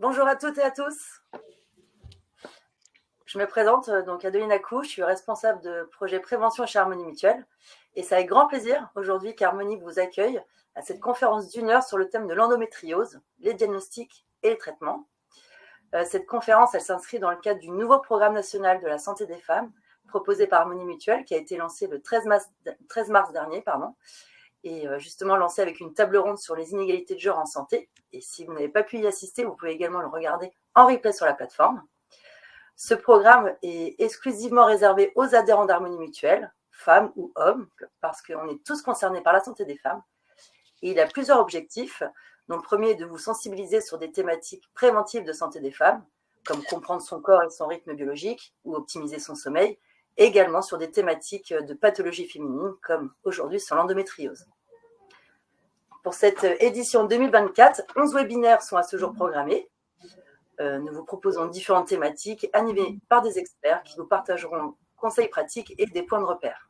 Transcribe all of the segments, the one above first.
Bonjour à toutes et à tous. Je me présente, donc Adeline Acou, je suis responsable de projet prévention chez Harmonie Mutuelle. Et c'est avec grand plaisir aujourd'hui qu'Harmonie vous accueille à cette conférence d'1 heure sur le thème de l'endométriose, les diagnostics et les traitements. Cette conférence, elle s'inscrit dans le cadre du nouveau programme national de la santé des femmes proposé par Harmonie Mutuelle qui a été lancé le 13 mars dernier, et justement lancé avec une table ronde sur les inégalités de genre en santé. Et si vous n'avez pas pu y assister, vous pouvez également le regarder en replay sur la plateforme. Ce programme est exclusivement réservé aux adhérents d'Harmonie Mutuelle, femmes ou hommes, parce qu'on est tous concernés par la santé des femmes. Et il a plusieurs objectifs. Donc, le premier est de vous sensibiliser sur des thématiques préventives de santé des femmes, comme comprendre son corps et son rythme biologique ou optimiser son sommeil, et également sur des thématiques de pathologie féminine, comme aujourd'hui sur l'endométriose. Pour cette édition 2024, 11 webinaires sont à ce jour programmés. Nous vous proposons différentes thématiques animées par des experts qui vous partageront conseils pratiques et des points de repère.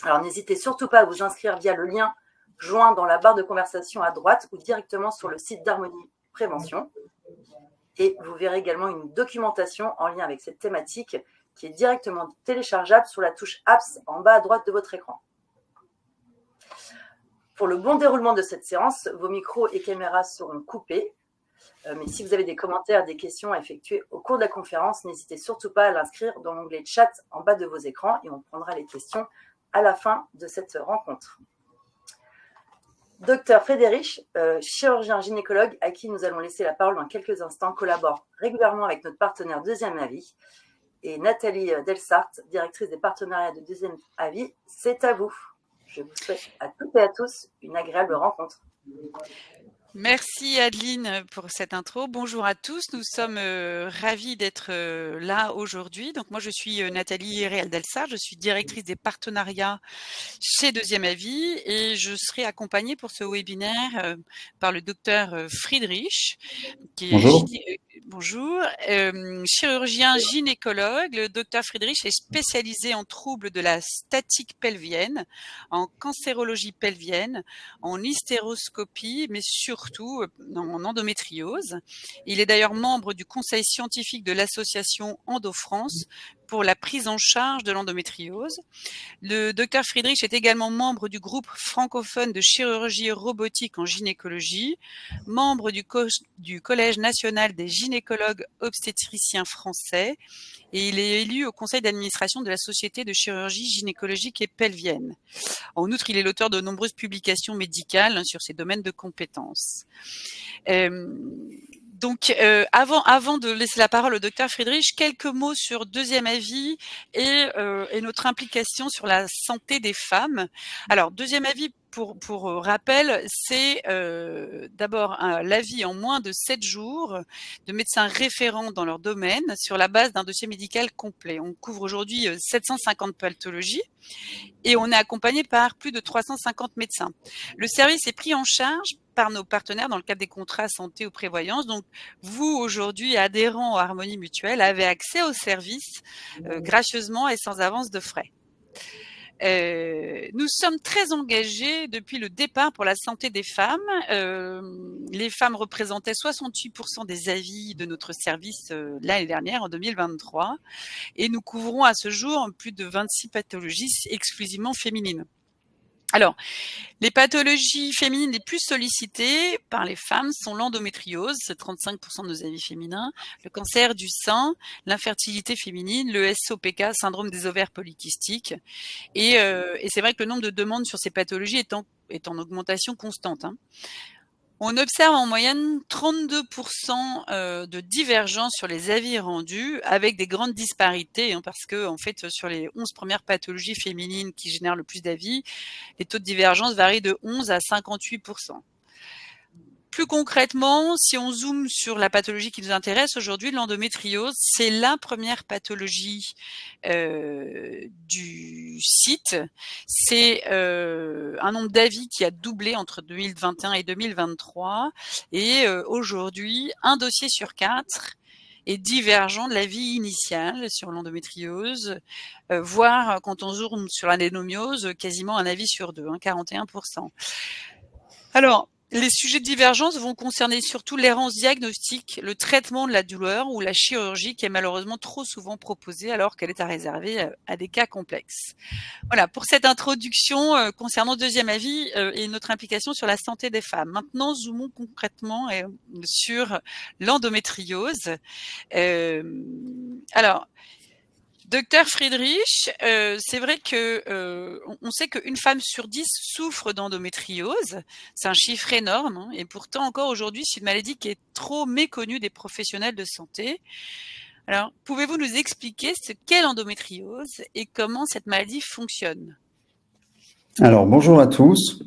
Alors, n'hésitez surtout pas à vous inscrire via le lien joint dans la barre de conversation à droite ou directement sur le site d'Harmonie Prévention. Et vous verrez également une documentation en lien avec cette thématique qui est directement téléchargeable sur la touche Apps en bas à droite de votre écran. Pour le bon déroulement de cette séance, vos micros et caméras seront coupés. Mais si vous avez des commentaires, des questions à effectuer au cours de la conférence, n'hésitez surtout pas à l'inscrire dans l'onglet chat en bas de vos écrans et on prendra les questions à la fin de cette rencontre. Docteur Friedrich, chirurgien gynécologue à qui nous allons laisser la parole dans quelques instants, collabore régulièrement avec notre partenaire Deuxième Avis. Et Nathalie Delsart, directrice des partenariats de Deuxième Avis, c'est à vous. Je vous souhaite à toutes et à tous une agréable rencontre. Merci Adeline pour cette intro. Bonjour à tous, nous sommes ravis d'être là aujourd'hui. Donc moi je suis Nathalie Réal-Delsart, je suis directrice des partenariats chez Deuxième Avis et je serai accompagnée pour ce webinaire par le docteur Friedrich qui est chirurgien gynécologue. Le docteur Friedrich est spécialisé en troubles de la statique pelvienne, en cancérologie pelvienne, en hystéroscopie, mais surtout en endométriose. Il est d'ailleurs membre du conseil scientifique de l'association EndoFrance pour la prise en charge de l'endométriose. Le docteur Friedrich est également membre du groupe francophone de chirurgie robotique en gynécologie, membre du Collège national des gynécologues obstétriciens français et il est élu au conseil d'administration de la Société de chirurgie gynécologique et pelvienne. En outre, il est l'auteur de nombreuses publications médicales sur ces domaines de compétences. Donc, avant de laisser la parole au docteur Friedrich, quelques mots sur Deuxième Avis et notre implication sur la santé des femmes. Alors, Deuxième Avis, pour rappel, c'est d'abord l'avis en moins de 7 jours de médecins référents dans leur domaine sur la base d'un dossier médical complet. On couvre aujourd'hui 750 pathologies et on est accompagné par plus de 350 médecins. Le service est pris en charge par nos partenaires dans le cadre des contrats santé ou prévoyance. Donc, vous, aujourd'hui, adhérents à Harmonie Mutuelle, avez accès au service gracieusement et sans avance de frais. Nous sommes très engagés depuis le départ pour la santé des femmes. Les femmes représentaient 68% des avis de notre service l'année dernière, en 2023. Et nous couvrons à ce jour plus de 26 pathologies exclusivement féminines. Alors, les pathologies féminines les plus sollicitées par les femmes sont l'endométriose, c'est 35% de nos avis féminins, le cancer du sein, l'infertilité féminine, le SOPK, syndrome des ovaires polykystiques. Et c'est vrai que le nombre de demandes sur ces pathologies est en augmentation constante. On observe en moyenne 32% de divergence sur les avis rendus avec des grandes disparités parce que en fait sur les 11 premières pathologies féminines qui génèrent le plus d'avis, les taux de divergence varient de 11 à 58%. Plus concrètement, si on zoome sur la pathologie qui nous intéresse aujourd'hui, l'endométriose, c'est la première pathologie du site. C'est un nombre d'avis qui a doublé entre 2021 et 2023. Et aujourd'hui, un dossier sur 4 est divergent de l'avis initial sur l'endométriose, voire quand on zoome sur l'adénomiose, quasiment un avis sur 2, 41%. Alors, Les sujets de divergence vont concerner surtout l'errance diagnostique, le traitement de la douleur ou la chirurgie qui est malheureusement trop souvent proposée alors qu'elle est à réserver à des cas complexes. Voilà pour cette introduction concernant deuxième avis et notre implication sur la santé des femmes. Maintenant, zoomons concrètement sur l'endométriose. Alors, Docteur Friedrich, c'est vrai que on sait qu'une femme sur 10 souffre d'endométriose. C'est un chiffre énorme, hein, et pourtant encore aujourd'hui, c'est une maladie qui est trop méconnue des professionnels de santé. Alors, pouvez-vous nous expliquer ce qu'est l'endométriose et comment cette maladie fonctionne? Alors, bonjour à tous.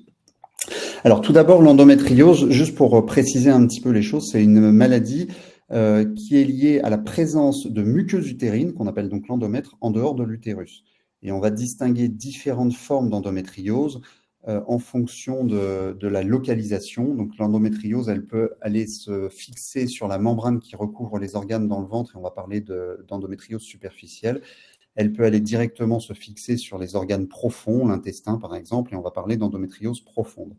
Alors, tout d'abord, l'endométriose, juste pour préciser un petit peu les choses, c'est une maladie qui est liée à la présence de muqueuse utérine, qu'on appelle donc l'endomètre, en dehors de l'utérus. Et on va distinguer différentes formes d'endométriose en fonction de la localisation. Donc, l'endométriose, elle peut aller se fixer sur la membrane qui recouvre les organes dans le ventre, et on va parler d'endométriose superficielle. Elle peut aller directement se fixer sur les organes profonds, l'intestin par exemple, et on va parler d'endométriose profonde.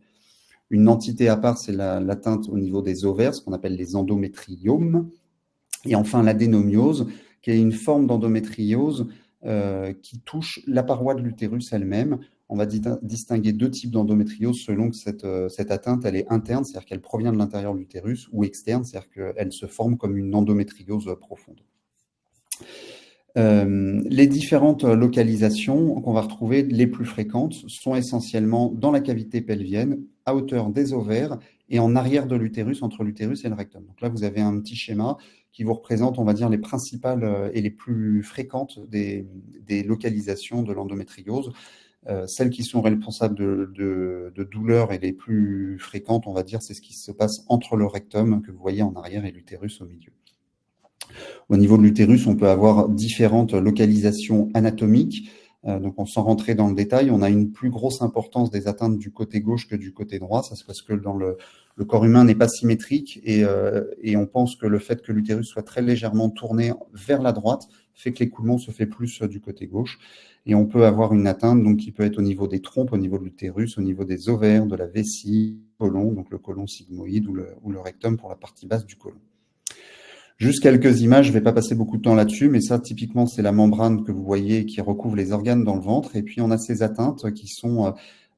Une entité à part, c'est l'atteinte au niveau des ovaires, ce qu'on appelle les endométriomes. Et enfin, l'adénomiose, qui est une forme d'endométriose qui touche la paroi de l'utérus elle-même. On va distinguer deux types d'endométriose selon que cette atteinte, elle est interne, c'est-à-dire qu'elle provient de l'intérieur de l'utérus, ou externe, c'est-à-dire qu'elle se forme comme une endométriose profonde. Les différentes localisations qu'on va retrouver, les plus fréquentes, sont essentiellement dans la cavité pelvienne, à hauteur des ovaires et en arrière de l'utérus, entre l'utérus et le rectum. Donc là, vous avez un petit schéma qui vous représente, on va dire, les principales et les plus fréquentes des localisations de l'endométriose. Celles qui sont responsables de douleurs et les plus fréquentes, on va dire, c'est ce qui se passe entre le rectum que vous voyez en arrière et l'utérus au milieu. Au niveau de l'utérus, on peut avoir différentes localisations anatomiques. Donc, sans rentrer dans le détail, on a une plus grosse importance des atteintes du côté gauche que du côté droit. Ça, c'est parce que dans le corps humain n'est pas symétrique et on pense que le fait que l'utérus soit très légèrement tourné vers la droite fait que l'écoulement se fait plus du côté gauche. Et on peut avoir une atteinte donc, qui peut être au niveau des trompes, au niveau de l'utérus, au niveau des ovaires, de la vessie, du côlon, donc le côlon sigmoïde ou le rectum pour la partie basse du côlon. Juste quelques images, je ne vais pas passer beaucoup de temps là-dessus, mais ça, typiquement, c'est la membrane que vous voyez qui recouvre les organes dans le ventre. Et puis, on a ces atteintes qui sont...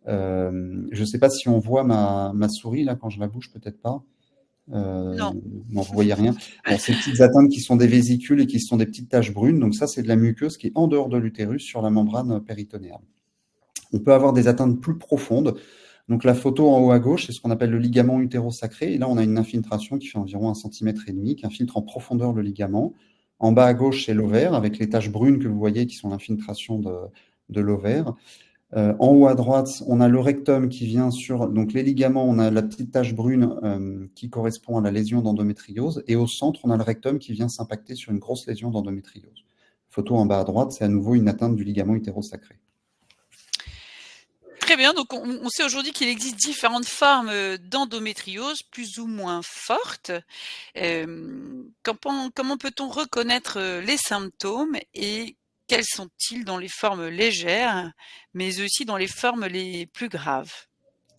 je ne sais pas si on voit ma souris, là, quand je la bouge, peut-être pas. Non, vous voyez rien. Bon, ces petites atteintes qui sont des vésicules et qui sont des petites taches brunes. Donc ça, c'est de la muqueuse qui est en dehors de l'utérus sur la membrane péritonéale. On peut avoir des atteintes plus profondes. Donc la photo en haut à gauche, c'est ce qu'on appelle le ligament utérosacré. Et là, on a une infiltration qui fait environ 1,5 cm, qui infiltre en profondeur le ligament. En bas à gauche, c'est l'ovaire, avec les taches brunes que vous voyez qui sont l'infiltration de l'ovaire. En haut à droite, on a le rectum qui vient sur donc les ligaments. On a la petite tache brune qui correspond à la lésion d'endométriose. Et au centre, on a le rectum qui vient s'impacter sur une grosse lésion d'endométriose. Photo en bas à droite, c'est à nouveau une atteinte du ligament utérosacré. Très bien, donc on sait aujourd'hui qu'il existe différentes formes d'endométriose, plus ou moins fortes. Comment peut-on reconnaître les symptômes et quels sont-ils dans les formes légères, mais aussi dans les formes les plus graves?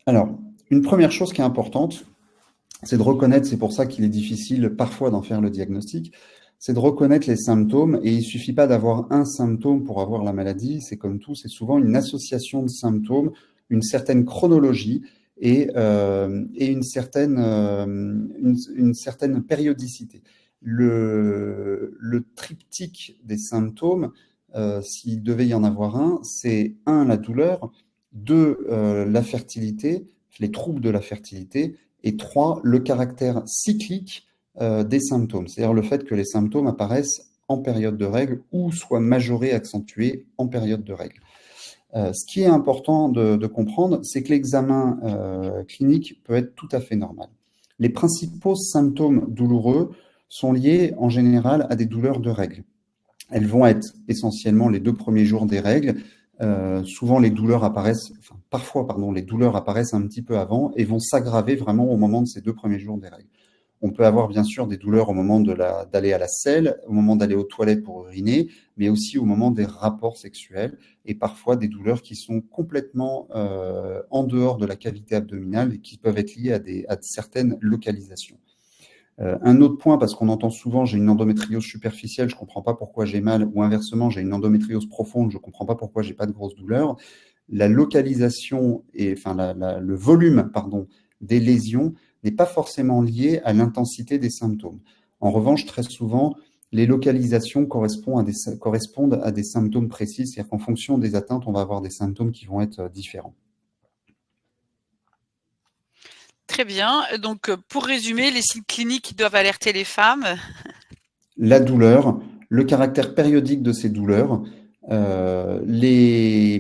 Alors, une première chose qui est importante, c'est de reconnaître, c'est pour ça qu'il est difficile parfois d'en faire le diagnostic, c'est de reconnaître les symptômes, et il ne suffit pas d'avoir un symptôme pour avoir la maladie, c'est comme tout, c'est souvent une association de symptômes, une certaine chronologie et une certaine périodicité. Le triptyque des symptômes, s'il devait y en avoir un, c'est 1, la douleur, 2, la fertilité, les troubles de la fertilité, et 3, le caractère cyclique des symptômes, c'est-à-dire le fait que les symptômes apparaissent en période de règles ou soient majorés, accentués en période de règles. Ce qui est important de comprendre, c'est que l'examen clinique peut être tout à fait normal. Les principaux symptômes douloureux sont liés en général à des douleurs de règles. Elles vont être essentiellement les 2 premiers jours des règles. Souvent, les douleurs apparaissent, parfois, les douleurs apparaissent un petit peu avant et vont s'aggraver vraiment au moment de ces 2 premiers jours des règles. On peut avoir bien sûr des douleurs au moment d'aller à la selle, au moment d'aller aux toilettes pour uriner, mais aussi au moment des rapports sexuels et parfois des douleurs qui sont complètement en dehors de la cavité abdominale et qui peuvent être liées à certaines localisations. Un autre point, parce qu'on entend souvent j'ai une endométriose superficielle, je ne comprends pas pourquoi j'ai mal, ou inversement j'ai une endométriose profonde, je ne comprends pas pourquoi j'ai pas de grosses douleurs. La localisation et le volume des lésions n'est pas forcément lié à l'intensité des symptômes. En revanche, très souvent, les localisations correspondent à des symptômes précis, c'est-à-dire qu'en fonction des atteintes, on va avoir des symptômes qui vont être différents. Très bien. Donc, pour résumer, les signes cliniques qui doivent alerter les femmes. La douleur, le caractère périodique de ces douleurs, les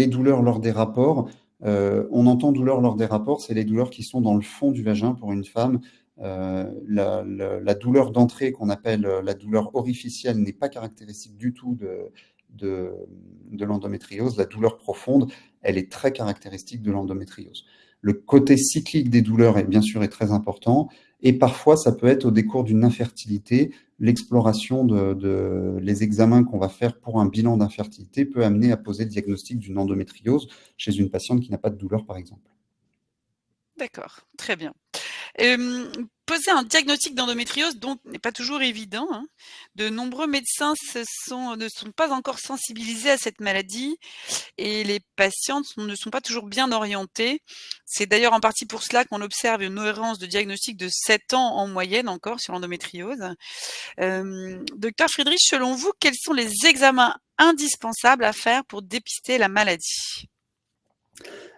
douleurs lors des rapports. On entend douleur lors des rapports, c'est les douleurs qui sont dans le fond du vagin pour une femme. La douleur d'entrée qu'on appelle la douleur orificielle n'est pas caractéristique du tout de l'endométriose. La douleur profonde, elle est très caractéristique de l'endométriose. Le côté cyclique des douleurs est bien sûr très important et parfois ça peut être au décours d'une infertilité. L'exploration les examens qu'on va faire pour un bilan d'infertilité peut amener à poser le diagnostic d'une endométriose chez une patiente qui n'a pas de douleur par exemple. D'accord, très bien. Poser un diagnostic d'endométriose donc n'est pas toujours évident, hein. De nombreux médecins ne sont pas encore sensibilisés à cette maladie et les patientes ne sont pas toujours bien orientées. C'est d'ailleurs en partie pour cela qu'on observe une errance de diagnostic de 7 ans en moyenne encore sur l'endométriose. Docteur Friedrich, selon vous, quels sont les examens indispensables à faire pour dépister la maladie?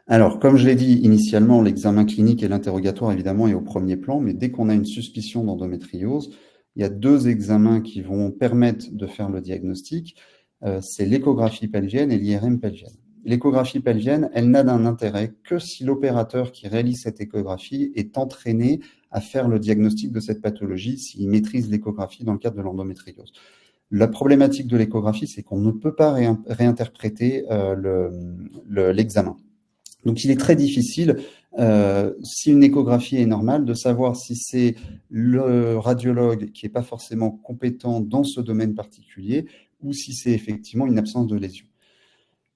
Alors, comme je l'ai dit initialement, l'examen clinique et l'interrogatoire, évidemment, est au premier plan, mais dès qu'on a une suspicion d'endométriose, il y a 2 examens qui vont permettre de faire le diagnostic. C'est l'échographie pelvienne et l'IRM pelvienne. L'échographie pelvienne, elle n'a d'un intérêt que si l'opérateur qui réalise cette échographie est entraîné à faire le diagnostic de cette pathologie, s'il maîtrise l'échographie dans le cadre de l'endométriose. La problématique de l'échographie, c'est qu'on ne peut pas réinterpréter l'examen. Donc, il est très difficile, si une échographie est normale, de savoir si c'est le radiologue qui n'est pas forcément compétent dans ce domaine particulier ou si c'est effectivement une absence de lésion.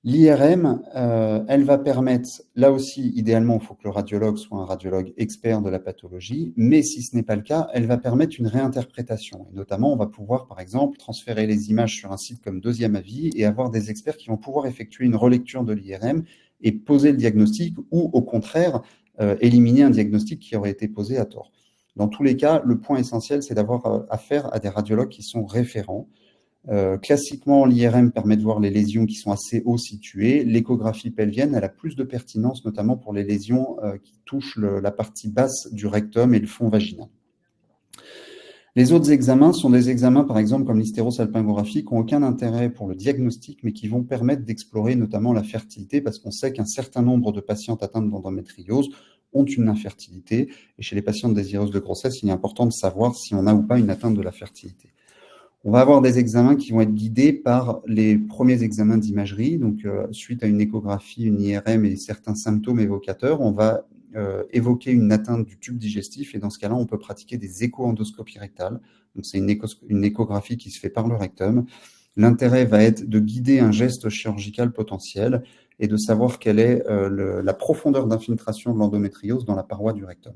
L'IRM, elle va permettre, là aussi, idéalement, il faut que le radiologue soit un radiologue expert de la pathologie, mais si ce n'est pas le cas, elle va permettre une réinterprétation. Et notamment, on va pouvoir, par exemple, transférer les images sur un site comme Deuxième Avis et avoir des experts qui vont pouvoir effectuer une relecture de l'IRM et poser le diagnostic ou, au contraire, éliminer un diagnostic qui aurait été posé à tort. Dans tous les cas, le point essentiel, c'est d'avoir affaire à des radiologues qui sont référents. Classiquement, l'IRM permet de voir les lésions qui sont assez haut situées. L'échographie pelvienne, elle a plus de pertinence, notamment pour les lésions qui touchent la partie basse du rectum et le fond vaginal. Les autres examens sont des examens, par exemple, comme l'hystérosalpingographie, qui n'ont aucun intérêt pour le diagnostic, mais qui vont permettre d'explorer notamment la fertilité, parce qu'on sait qu'un certain nombre de patientes atteintes d'endométriose ont une infertilité. Et chez les patientes désireuses de grossesse, il est important de savoir si on a ou pas une atteinte de la fertilité. On va avoir des examens qui vont être guidés par les premiers examens d'imagerie. Donc, suite à une échographie, une IRM et certains symptômes évocateurs, on va évoquer une atteinte du tube digestif. Et dans ce cas-là, on peut pratiquer des écho-endoscopies rectales. Donc, c'est une échographie qui se fait par le rectum. L'intérêt va être de guider un geste chirurgical potentiel et de savoir quelle est la profondeur d'infiltration de l'endométriose dans la paroi du rectum.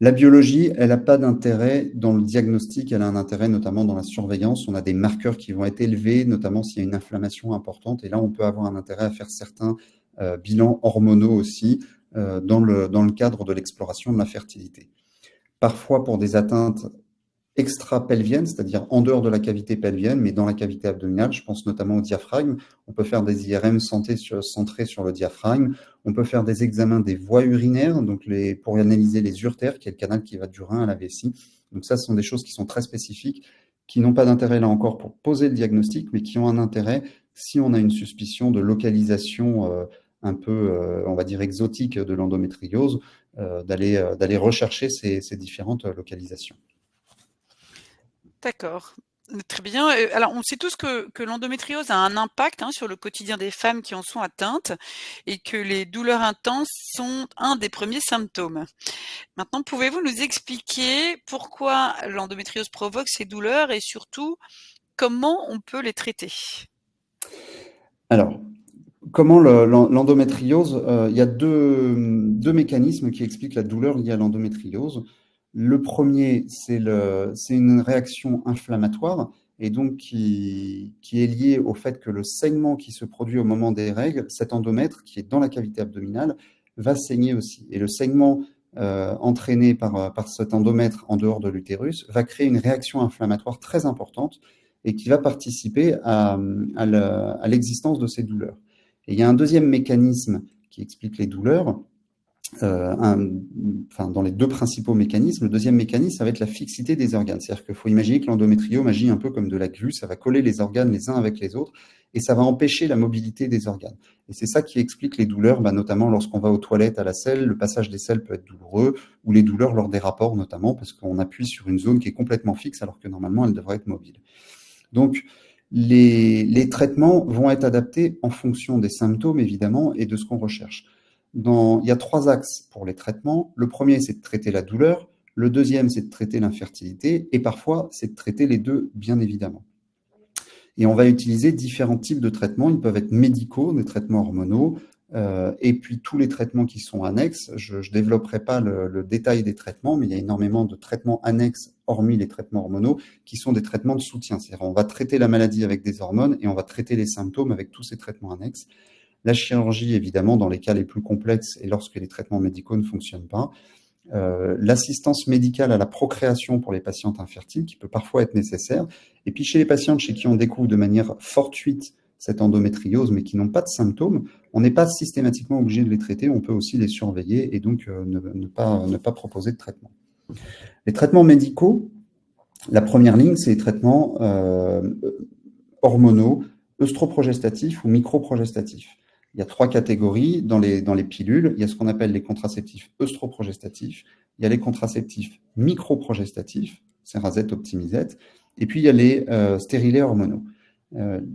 La biologie, elle n'a pas d'intérêt dans le diagnostic, elle a un intérêt notamment dans la surveillance. On a des marqueurs qui vont être élevés, notamment s'il y a une inflammation importante. Et là, on peut avoir un intérêt à faire certains bilans hormonaux aussi dans le cadre de l'exploration de la fertilité. Parfois pour des atteintes extra-pelviennes, c'est-à-dire en dehors de la cavité pelvienne, mais dans la cavité abdominale. Je pense notamment au diaphragme. On peut faire des IRM centrés sur le diaphragme. On peut faire des examens des voies urinaires, donc pour analyser les uretères, qui est le canal qui va du rein à la vessie. Donc ça, ce sont des choses qui sont très spécifiques, qui n'ont pas d'intérêt là encore pour poser le diagnostic, mais qui ont un intérêt si on a une suspicion de localisation un peu, on va dire, exotique de l'endométriose, d'aller rechercher ces différentes localisations. D'accord. Très bien. Alors, on sait tous que l'endométriose a un impact, sur le quotidien des femmes qui en sont atteintes et que les douleurs intenses sont un des premiers symptômes. Maintenant, pouvez-vous nous expliquer pourquoi l'endométriose provoque ces douleurs et surtout comment on peut les traiter? Alors, comment l'endométriose, il y a deux mécanismes qui expliquent la douleur liée à l'endométriose. Le premier, c'est une réaction inflammatoire et donc qui est liée au fait que le saignement qui se produit au moment des règles, cet endomètre qui est dans la cavité abdominale, va saigner aussi. Et le saignement entraîné par cet endomètre en dehors de l'utérus va créer une réaction inflammatoire très importante et qui va participer à l'existence de ces douleurs. Et il y a un deuxième mécanisme qui explique les douleurs, dans les deux principaux mécanismes. Le deuxième mécanisme, ça va être la fixité des organes. C'est-à-dire qu'il faut imaginer que l'endométriome agit un peu comme de la glu, ça va coller les organes les uns avec les autres et ça va empêcher la mobilité des organes. Et c'est ça qui explique les douleurs, notamment lorsqu'on va aux toilettes à la selle, le passage des selles peut être douloureux, ou les douleurs lors des rapports notamment, parce qu'on appuie sur une zone qui est complètement fixe alors que normalement elle devrait être mobile. Donc, les traitements vont être adaptés en fonction des symptômes, évidemment, et de ce qu'on recherche. Il y a 3 axes pour les traitements. Le premier, c'est de traiter la douleur. Le deuxième, c'est de traiter l'infertilité. Et parfois, c'est de traiter les deux, bien évidemment. Et on va utiliser différents types de traitements. Ils peuvent être médicaux, des traitements hormonaux, et puis tous les traitements qui sont annexes. Je ne développerai pas le détail des traitements, mais il y a énormément de traitements annexes, hormis les traitements hormonaux, qui sont des traitements de soutien. C'est-à-dire on va traiter la maladie avec des hormones et on va traiter les symptômes avec tous ces traitements annexes. La chirurgie, évidemment, dans les cas les plus complexes et lorsque les traitements médicaux ne fonctionnent pas. L'assistance médicale à la procréation pour les patientes infertiles, qui peut parfois être nécessaire. Et puis chez les patientes chez qui on découvre de manière fortuite cette endométriose, mais qui n'ont pas de symptômes, on n'est pas systématiquement obligé de les traiter, on peut aussi les surveiller et donc ne pas proposer de traitement. Les traitements médicaux, la première ligne, c'est les traitements hormonaux, œstroprogestatifs ou microprogestatifs. Il y a 3 catégories dans les pilules. Il y a ce qu'on appelle les contraceptifs œstroprogestatifs, il y a les contraceptifs microprogestatifs, Cerazette, Optimizette, et puis il y a les stérilets hormonaux.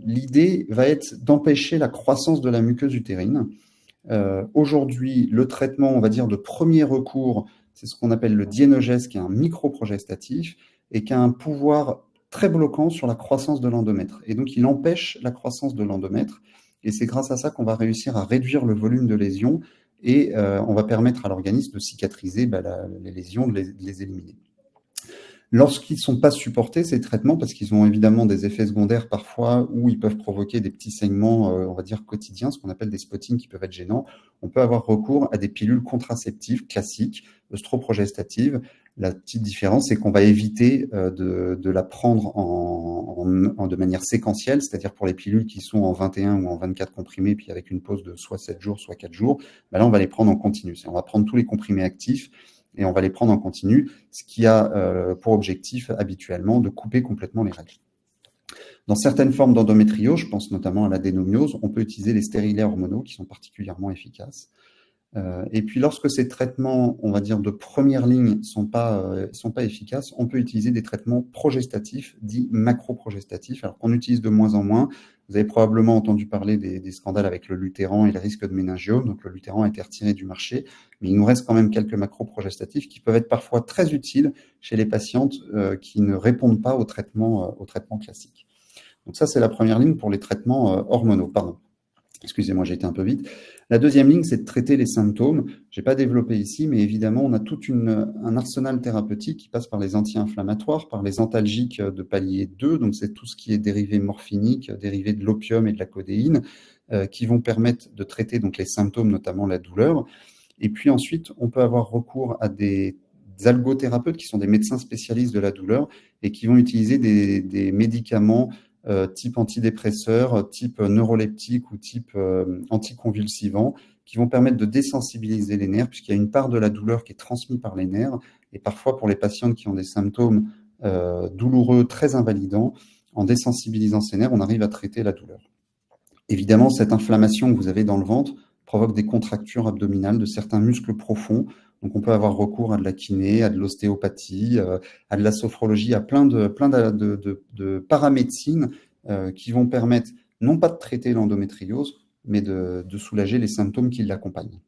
L'idée va être d'empêcher la croissance de la muqueuse utérine. Aujourd'hui, le traitement, on va dire, de premier recours, c'est ce qu'on appelle le Dienogest, qui est un microprogestatif et qui a un pouvoir très bloquant sur la croissance de l'endomètre. Et donc, il empêche la croissance de l'endomètre. Et c'est grâce à ça qu'on va réussir à réduire le volume de lésions et on va permettre à l'organisme de cicatriser les lésions, de les éliminer. Lorsqu'ils ne sont pas supportés, ces traitements, parce qu'ils ont évidemment des effets secondaires parfois où ils peuvent provoquer des petits saignements, on va dire quotidiens, ce qu'on appelle des spottings qui peuvent être gênants, on peut avoir recours à des pilules contraceptives classiques, œstroprogestatives. La petite différence, c'est qu'on va éviter de la prendre de manière séquentielle, c'est-à-dire pour les pilules qui sont en 21 ou en 24 comprimés, puis avec une pause de soit 7 jours, soit 4 jours, là, on va les prendre en continu. On va prendre tous les comprimés actifs et on va les prendre en continu, ce qui a pour objectif habituellement de couper complètement les règles. Dans certaines formes d'endométriose, je pense notamment à l'adénomiose, on peut utiliser les stérilets hormonaux qui sont particulièrement efficaces. Et puis lorsque ces traitements, on va dire de première ligne, sont pas efficaces, on peut utiliser des traitements progestatifs, dits macroprogestatifs, alors qu'on utilise de moins en moins. Vous avez probablement entendu parler des scandales avec le Luthéran et le risque de méningiome. Donc le Luthéran a été retiré du marché, mais il nous reste quand même quelques macroprogestatifs qui peuvent être parfois très utiles chez les patientes qui ne répondent pas au traitement classique. Donc ça, c'est la première ligne pour les traitements hormonaux. Pardon. Excusez-moi, j'ai été un peu vite. La deuxième ligne, c'est de traiter les symptômes. Je n'ai pas développé ici, mais évidemment, on a tout un arsenal thérapeutique qui passe par les anti-inflammatoires, par les antalgiques de palier 2, donc c'est tout ce qui est dérivé morphinique, dérivé de l'opium et de la codéine, qui vont permettre de traiter donc les symptômes, notamment la douleur. Et puis ensuite, on peut avoir recours à des algothérapeutes qui sont des médecins spécialistes de la douleur et qui vont utiliser des médicaments type antidépresseur, type neuroleptique ou type anticonvulsivant, qui vont permettre de désensibiliser les nerfs, puisqu'il y a une part de la douleur qui est transmise par les nerfs, et parfois pour les patientes qui ont des symptômes douloureux, très invalidants, en désensibilisant ces nerfs, on arrive à traiter la douleur. Évidemment, cette inflammation que vous avez dans le ventre provoque des contractures abdominales de certains muscles profonds. Donc, on peut avoir recours à de la kiné, à de l'ostéopathie, à de la sophrologie, à plein de paramédecines qui vont permettre non pas de traiter l'endométriose, mais de soulager les symptômes qui l'accompagnent.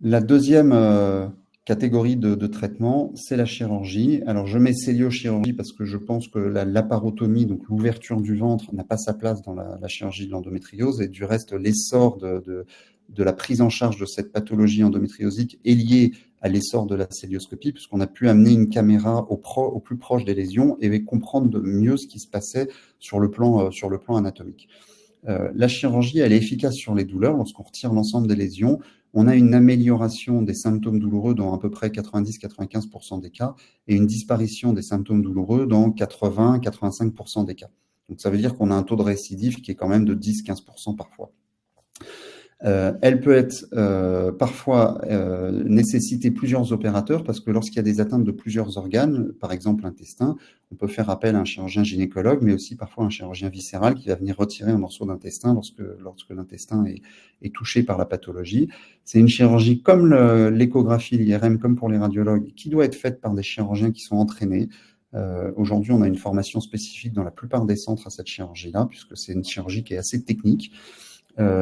La deuxième catégorie de traitement, c'est la chirurgie. Alors, je mets celliochirurgie parce que je pense que la laparotomie, donc l'ouverture du ventre, n'a pas sa place dans la chirurgie de l'endométriose. Et du reste, l'essor de la prise en charge de cette pathologie endométriosique est lié à l'essor de la célioscopie, puisqu'on a pu amener une caméra au plus proche des lésions et comprendre mieux ce qui se passait sur le plan anatomique. La chirurgie, elle est efficace sur les douleurs. Lorsqu'on retire l'ensemble des lésions, on a une amélioration des symptômes douloureux dans à peu près 90-95% des cas et une disparition des symptômes douloureux dans 80-85% des cas. Donc, ça veut dire qu'on a un taux de récidive qui est quand même de 10-15% parfois. Elle peut être parfois nécessiter plusieurs opérateurs parce que lorsqu'il y a des atteintes de plusieurs organes, par exemple l'intestin, on peut faire appel à un chirurgien gynécologue, mais aussi parfois un chirurgien viscéral qui va venir retirer un morceau d'intestin lorsque l'intestin est touché par la pathologie. C'est une chirurgie comme l'échographie, l'IRM, comme pour les radiologues, qui doit être faite par des chirurgiens qui sont entraînés. Aujourd'hui, on a une formation spécifique dans la plupart des centres à cette chirurgie-là, puisque c'est une chirurgie qui est assez technique.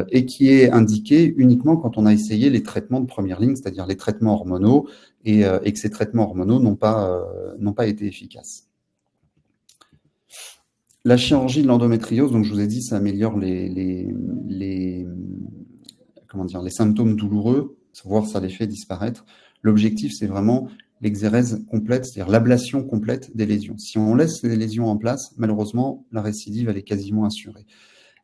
Et qui est indiqué uniquement quand on a essayé les traitements de première ligne, c'est-à-dire les traitements hormonaux, et que ces traitements hormonaux n'ont pas été efficaces. La chirurgie de l'endométriose, donc je vous ai dit, ça améliore les symptômes douloureux, voire ça les fait disparaître. L'objectif, c'est vraiment l'exérèse complète, c'est-à-dire l'ablation complète des lésions. Si on laisse les lésions en place, malheureusement, la récidive, elle est quasiment assurée.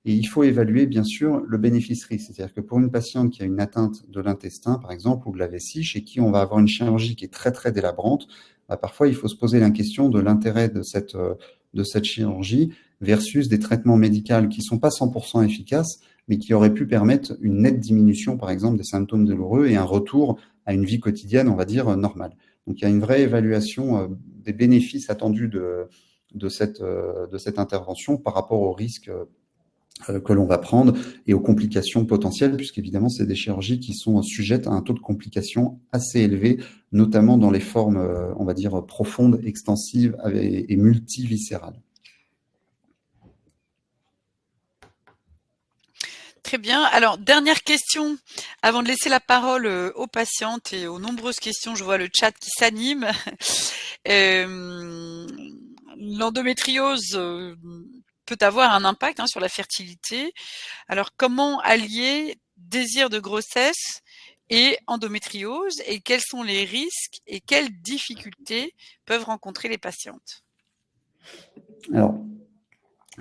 Et il faut évaluer, bien sûr, le bénéfice-risque. C'est-à-dire que pour une patiente qui a une atteinte de l'intestin, par exemple, ou de la vessie, chez qui on va avoir une chirurgie qui est très, très délabrante, parfois, il faut se poser la question de l'intérêt de cette chirurgie versus des traitements médicaux qui ne sont pas 100% efficaces, mais qui auraient pu permettre une nette diminution, par exemple, des symptômes douloureux et un retour à une vie quotidienne, on va dire, normale. Donc, il y a une vraie évaluation des bénéfices attendus de cette intervention par rapport aux risques que l'on va prendre et aux complications potentielles, puisqu'évidemment, c'est des chirurgies qui sont sujettes à un taux de complications assez élevé, notamment dans les formes, on va dire, profondes, extensives et multiviscérales. Très bien. Alors, dernière question, avant de laisser la parole aux patientes et aux nombreuses questions, je vois le chat qui s'anime. L'endométriose peut avoir un impact sur la fertilité. Alors, comment allier désir de grossesse et endométriose et quels sont les risques et quelles difficultés peuvent rencontrer les patientes? Alors,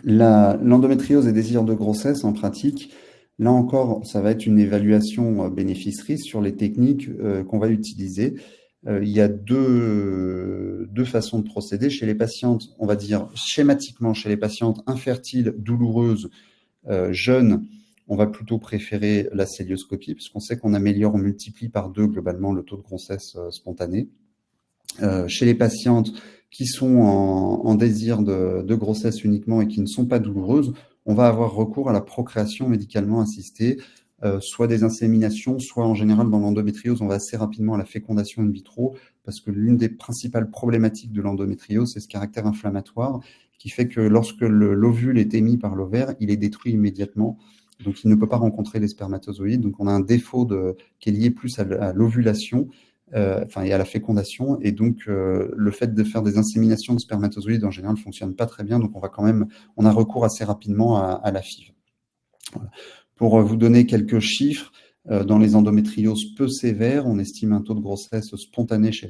l'endométriose et désir de grossesse, en pratique, là encore, ça va être une évaluation bénéfice-risque sur les techniques qu'on va utiliser. Il y a deux façons de procéder. Chez les patientes, on va dire schématiquement, chez les patientes infertiles, douloureuses, jeunes, on va plutôt préférer la célioscopie, puisqu'on sait qu'on améliore, on multiplie par 2 globalement le taux de grossesse spontanée. Chez les patientes qui sont en désir de grossesse uniquement et qui ne sont pas douloureuses, on va avoir recours à la procréation médicalement assistée, soit des inséminations, soit en général dans l'endométriose, on va assez rapidement à la fécondation in vitro, parce que l'une des principales problématiques de l'endométriose, c'est ce caractère inflammatoire, qui fait que lorsque l'ovule est émis par l'ovaire, il est détruit immédiatement, donc il ne peut pas rencontrer les spermatozoïdes, donc on a un défaut qui est lié plus à l'ovulation, et à la fécondation, et donc le fait de faire des inséminations de spermatozoïdes en général ne fonctionne pas très bien, donc on a recours assez rapidement à la FIV. Voilà. Pour vous donner quelques chiffres, dans les endométrioses peu sévères, on estime un taux de grossesse spontané chez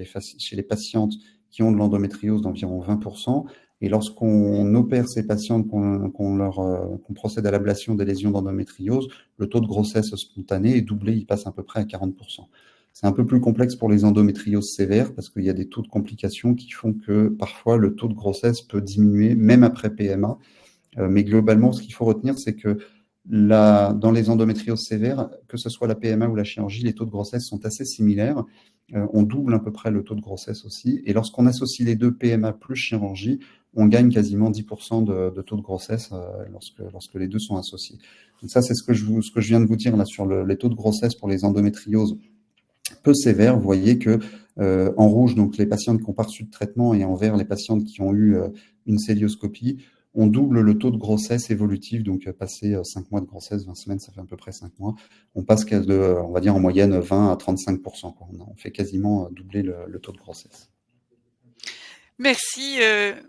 les patientes qui ont de l'endométriose d'environ 20%, et lorsqu'on opère ces patientes, qu'on procède à l'ablation des lésions d'endométriose, le taux de grossesse spontanée est doublé, il passe à peu près à 40%. C'est un peu plus complexe pour les endométrioses sévères parce qu'il y a des taux de complications qui font que parfois le taux de grossesse peut diminuer même après PMA. Mais globalement, ce qu'il faut retenir, c'est que dans les endométrioses sévères, que ce soit la PMA ou la chirurgie, les taux de grossesse sont assez similaires. On double à peu près le taux de grossesse aussi. Et lorsqu'on associe les deux, PMA plus chirurgie, on gagne quasiment 10% de taux de grossesse lorsque les deux sont associés. Donc ça, c'est ce que je viens de vous dire là sur les taux de grossesse pour les endométrioses peu sévère. Vous voyez que en rouge, donc les patientes qui n'ont pas reçu de traitement, et en vert, les patientes qui ont eu une célioscopie, on double le taux de grossesse évolutive. Donc passer 5 mois de grossesse, 20 semaines, ça fait à peu près 5 mois. On passe on va dire en moyenne 20 à 35%, quoi. On fait quasiment doubler le taux de grossesse. Merci,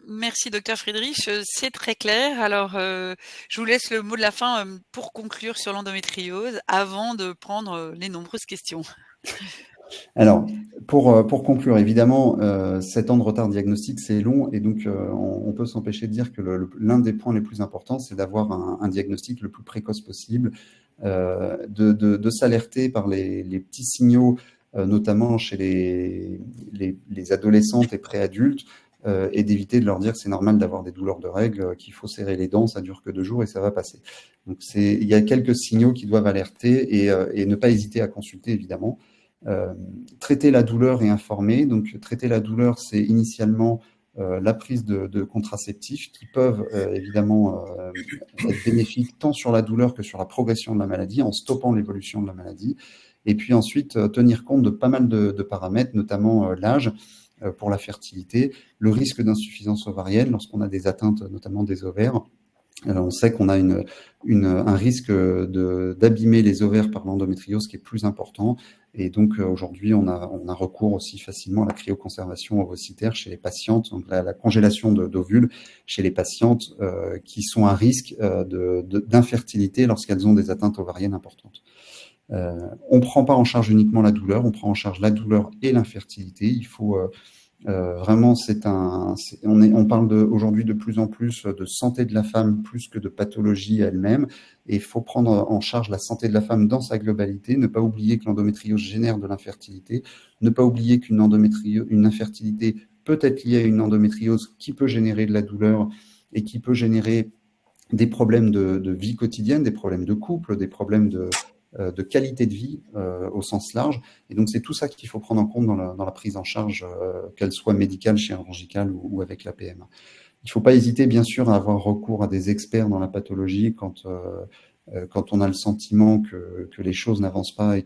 merci docteur Friedrich, c'est très clair. Alors, je vous laisse le mot de la fin pour conclure sur l'endométriose avant de prendre les nombreuses questions. Alors, pour conclure, évidemment, 7 ans de retard diagnostique, c'est long, et donc on peut s'empêcher de dire que l'un des points les plus importants, c'est d'avoir un diagnostic le plus précoce possible, de s'alerter par les petits signaux, notamment chez les adolescentes et préadultes, et d'éviter de leur dire que c'est normal d'avoir des douleurs de règles, qu'il faut serrer les dents, ça dure que 2 jours et ça va passer. Donc il y a quelques signaux qui doivent alerter, et ne pas hésiter à consulter, évidemment. Traiter la douleur et informer. Donc, traiter la douleur, c'est initialement la prise de contraceptifs qui peuvent évidemment être bénéfiques tant sur la douleur que sur la progression de la maladie, en stoppant l'évolution de la maladie. Et puis ensuite, tenir compte de pas mal de paramètres, notamment l'âge pour la fertilité, le risque d'insuffisance ovarienne lorsqu'on a des atteintes, notamment des ovaires. Alors, on sait qu'on a un risque d'abîmer les ovaires par l'endométriose qui est plus important. Et donc, aujourd'hui, on a recours aussi facilement à la cryoconservation ovocytaire chez les patientes, donc la congélation d'ovules chez les patientes qui sont à risque d'infertilité lorsqu'elles ont des atteintes ovariennes importantes. On ne prend pas en charge uniquement la douleur, on prend en charge la douleur et l'infertilité. Il faut vraiment, on parle aujourd'hui de plus en plus de santé de la femme plus que de pathologie elle-même, et il faut prendre en charge la santé de la femme dans sa globalité, ne pas oublier que l'endométriose génère de l'infertilité, ne pas oublier une infertilité peut être liée à une endométriose qui peut générer de la douleur et qui peut générer des problèmes de vie quotidienne, des problèmes de couple, des problèmes de qualité de vie au sens large. Et donc, c'est tout ça qu'il faut prendre en compte dans la prise en charge, qu'elle soit médicale, chirurgicale ou avec la PMA. Il ne faut pas hésiter, bien sûr, à avoir recours à des experts dans la pathologie quand on a le sentiment que les choses n'avancent pas, et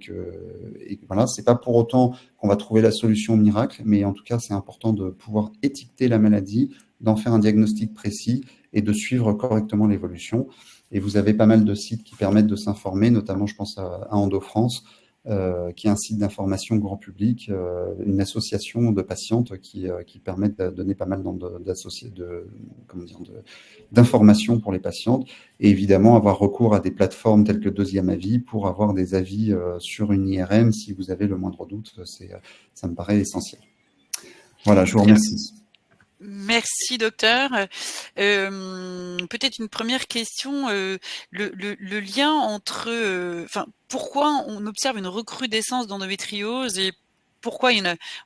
voilà, c'est pas pour autant qu'on va trouver la solution miracle, mais en tout cas, c'est important de pouvoir étiqueter la maladie, d'en faire un diagnostic précis et de suivre correctement l'évolution. Et vous avez pas mal de sites qui permettent de s'informer, notamment, je pense à EndoFrance, qui est un site d'information grand public, une association de patientes qui permettent de donner pas mal d'informations pour les patientes, et évidemment avoir recours à des plateformes telles que Deuxième Avis pour avoir des avis sur une IRM si vous avez le moindre doute. Ça me paraît essentiel. Voilà, je vous remercie. Merci docteur. Peut-être une première question, le lien entre, pourquoi on observe une recrudescence d'endométriose et pourquoi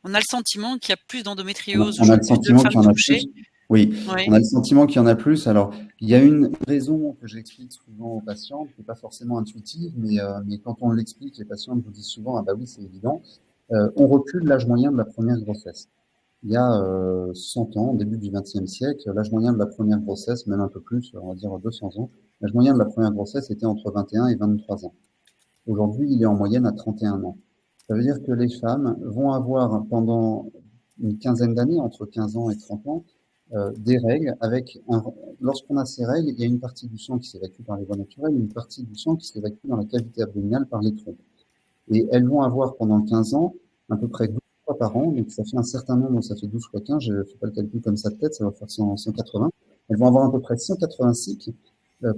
on a le sentiment qu'il y a plus d'endométriose, on a le sentiment qu'il y en a plus. Oui, oui. On a le sentiment qu'il y en a plus. Alors, il y a une raison que j'explique souvent aux patients, qui n'est pas forcément intuitive, mais quand on l'explique, les patients vous disent souvent « Ah bah oui, c'est évident ». On recule l'âge moyen de la première grossesse. Il y a 100 ans, au début du XXe siècle, l'âge moyen de la première grossesse, même un peu plus, on va dire 200 ans, l'âge moyen de la première grossesse était entre 21 et 23 ans. Aujourd'hui, il est en moyenne à 31 ans. Ça veut dire que les femmes vont avoir pendant une quinzaine d'années, entre 15 ans et 30 ans, des règles lorsqu'on a ces règles, il y a une partie du sang qui s'évacue par les voies naturelles, une partie du sang qui s'évacue dans la cavité abdominale par les trompes. Et elles vont avoir pendant 15 ans à peu près 12 fois par an, donc ça fait un certain nombre, ça fait 12 fois 15, je ne fais pas le calcul comme ça de tête, ça va faire 180. Elles vont avoir à peu près 180 cycles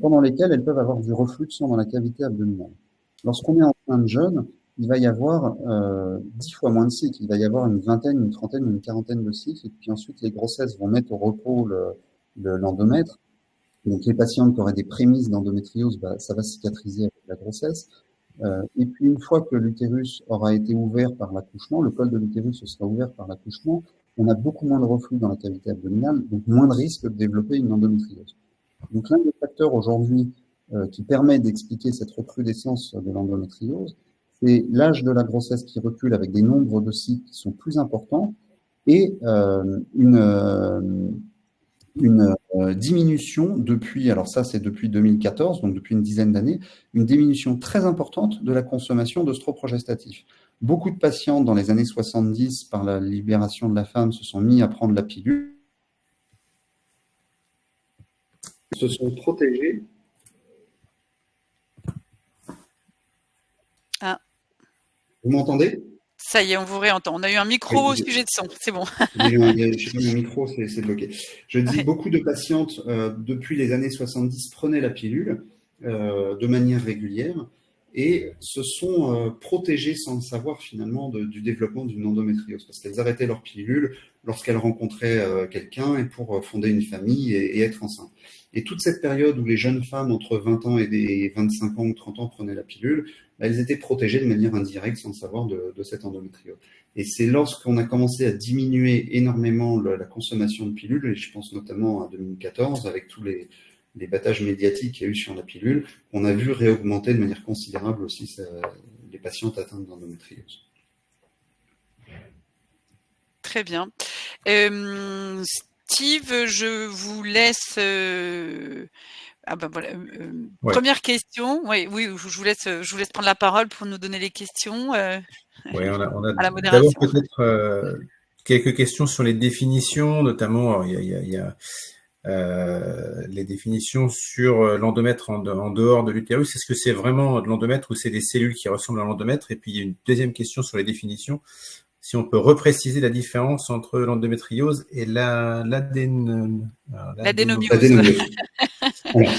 pendant lesquels elles peuvent avoir du reflux de sang dans la cavité abdominale. Lorsqu'on est enceinte jeune, il va y avoir 10 fois moins de cycles. Il va y avoir une vingtaine, une trentaine, une quarantaine de cycles. Et puis ensuite, les grossesses vont mettre au repos l'endomètre. Donc, les patientes qui auraient des prémices d'endométriose, ça va cicatriser avec la grossesse. Et puis, une fois que l'utérus aura été ouvert par l'accouchement, le col de l'utérus sera ouvert par l'accouchement, on a beaucoup moins de reflux dans la cavité abdominale, donc moins de risque de développer une endométriose. Donc, l'un des facteurs aujourd'hui qui permet d'expliquer cette recrudescence de l'endométriose, c'est l'âge de la grossesse qui recule avec des nombres de cycles qui sont plus importants et une diminution depuis, alors ça c'est depuis 2014, donc depuis une dizaine d'années, une diminution très importante de la consommation d'œstroprogestatifs. Beaucoup de patientes dans les années 70, par la libération de la femme, se sont mis à prendre la pilule, se sont protégées. Ah. Vous m'entendez? Ça y est, on vous réentend. On a eu un micro au sujet de son, c'est bon. Mon micro, c'est bloqué. Je dis, beaucoup de patientes, depuis les années 70, prenaient la pilule de manière régulière et se sont protégées sans le savoir finalement du développement d'une endométriose, parce qu'elles arrêtaient leur pilule lorsqu'elles rencontraient quelqu'un et pour fonder une famille et être enceinte. Et toute cette période où les jeunes femmes entre 20 ans et 25 ans ou 30 ans prenaient la pilule, elles étaient protégées de manière indirecte sans le savoir de cette endométriose. Et c'est lorsqu'on a commencé à diminuer énormément la consommation de pilules, et je pense notamment à 2014, avec tous les battages médiatiques qu'il y a eu sur la pilule, on a vu réaugmenter de manière considérable aussi les patientes atteintes d'endométriose. Très bien. Steve, je vous laisse... Ah ben voilà. Ouais. Première question. Oui, je vous laisse prendre la parole pour nous donner les questions. Oui, on a à la modération. d'abord peut-être quelques questions sur les définitions, notamment il y a les définitions sur l'endomètre en dehors de l'utérus. Est-ce que c'est vraiment de l'endomètre ou c'est des cellules qui ressemblent à l'endomètre? Et puis il y a une deuxième question sur les définitions. Si on peut repréciser la différence entre l'endométriose et l'adénomiose. Alors,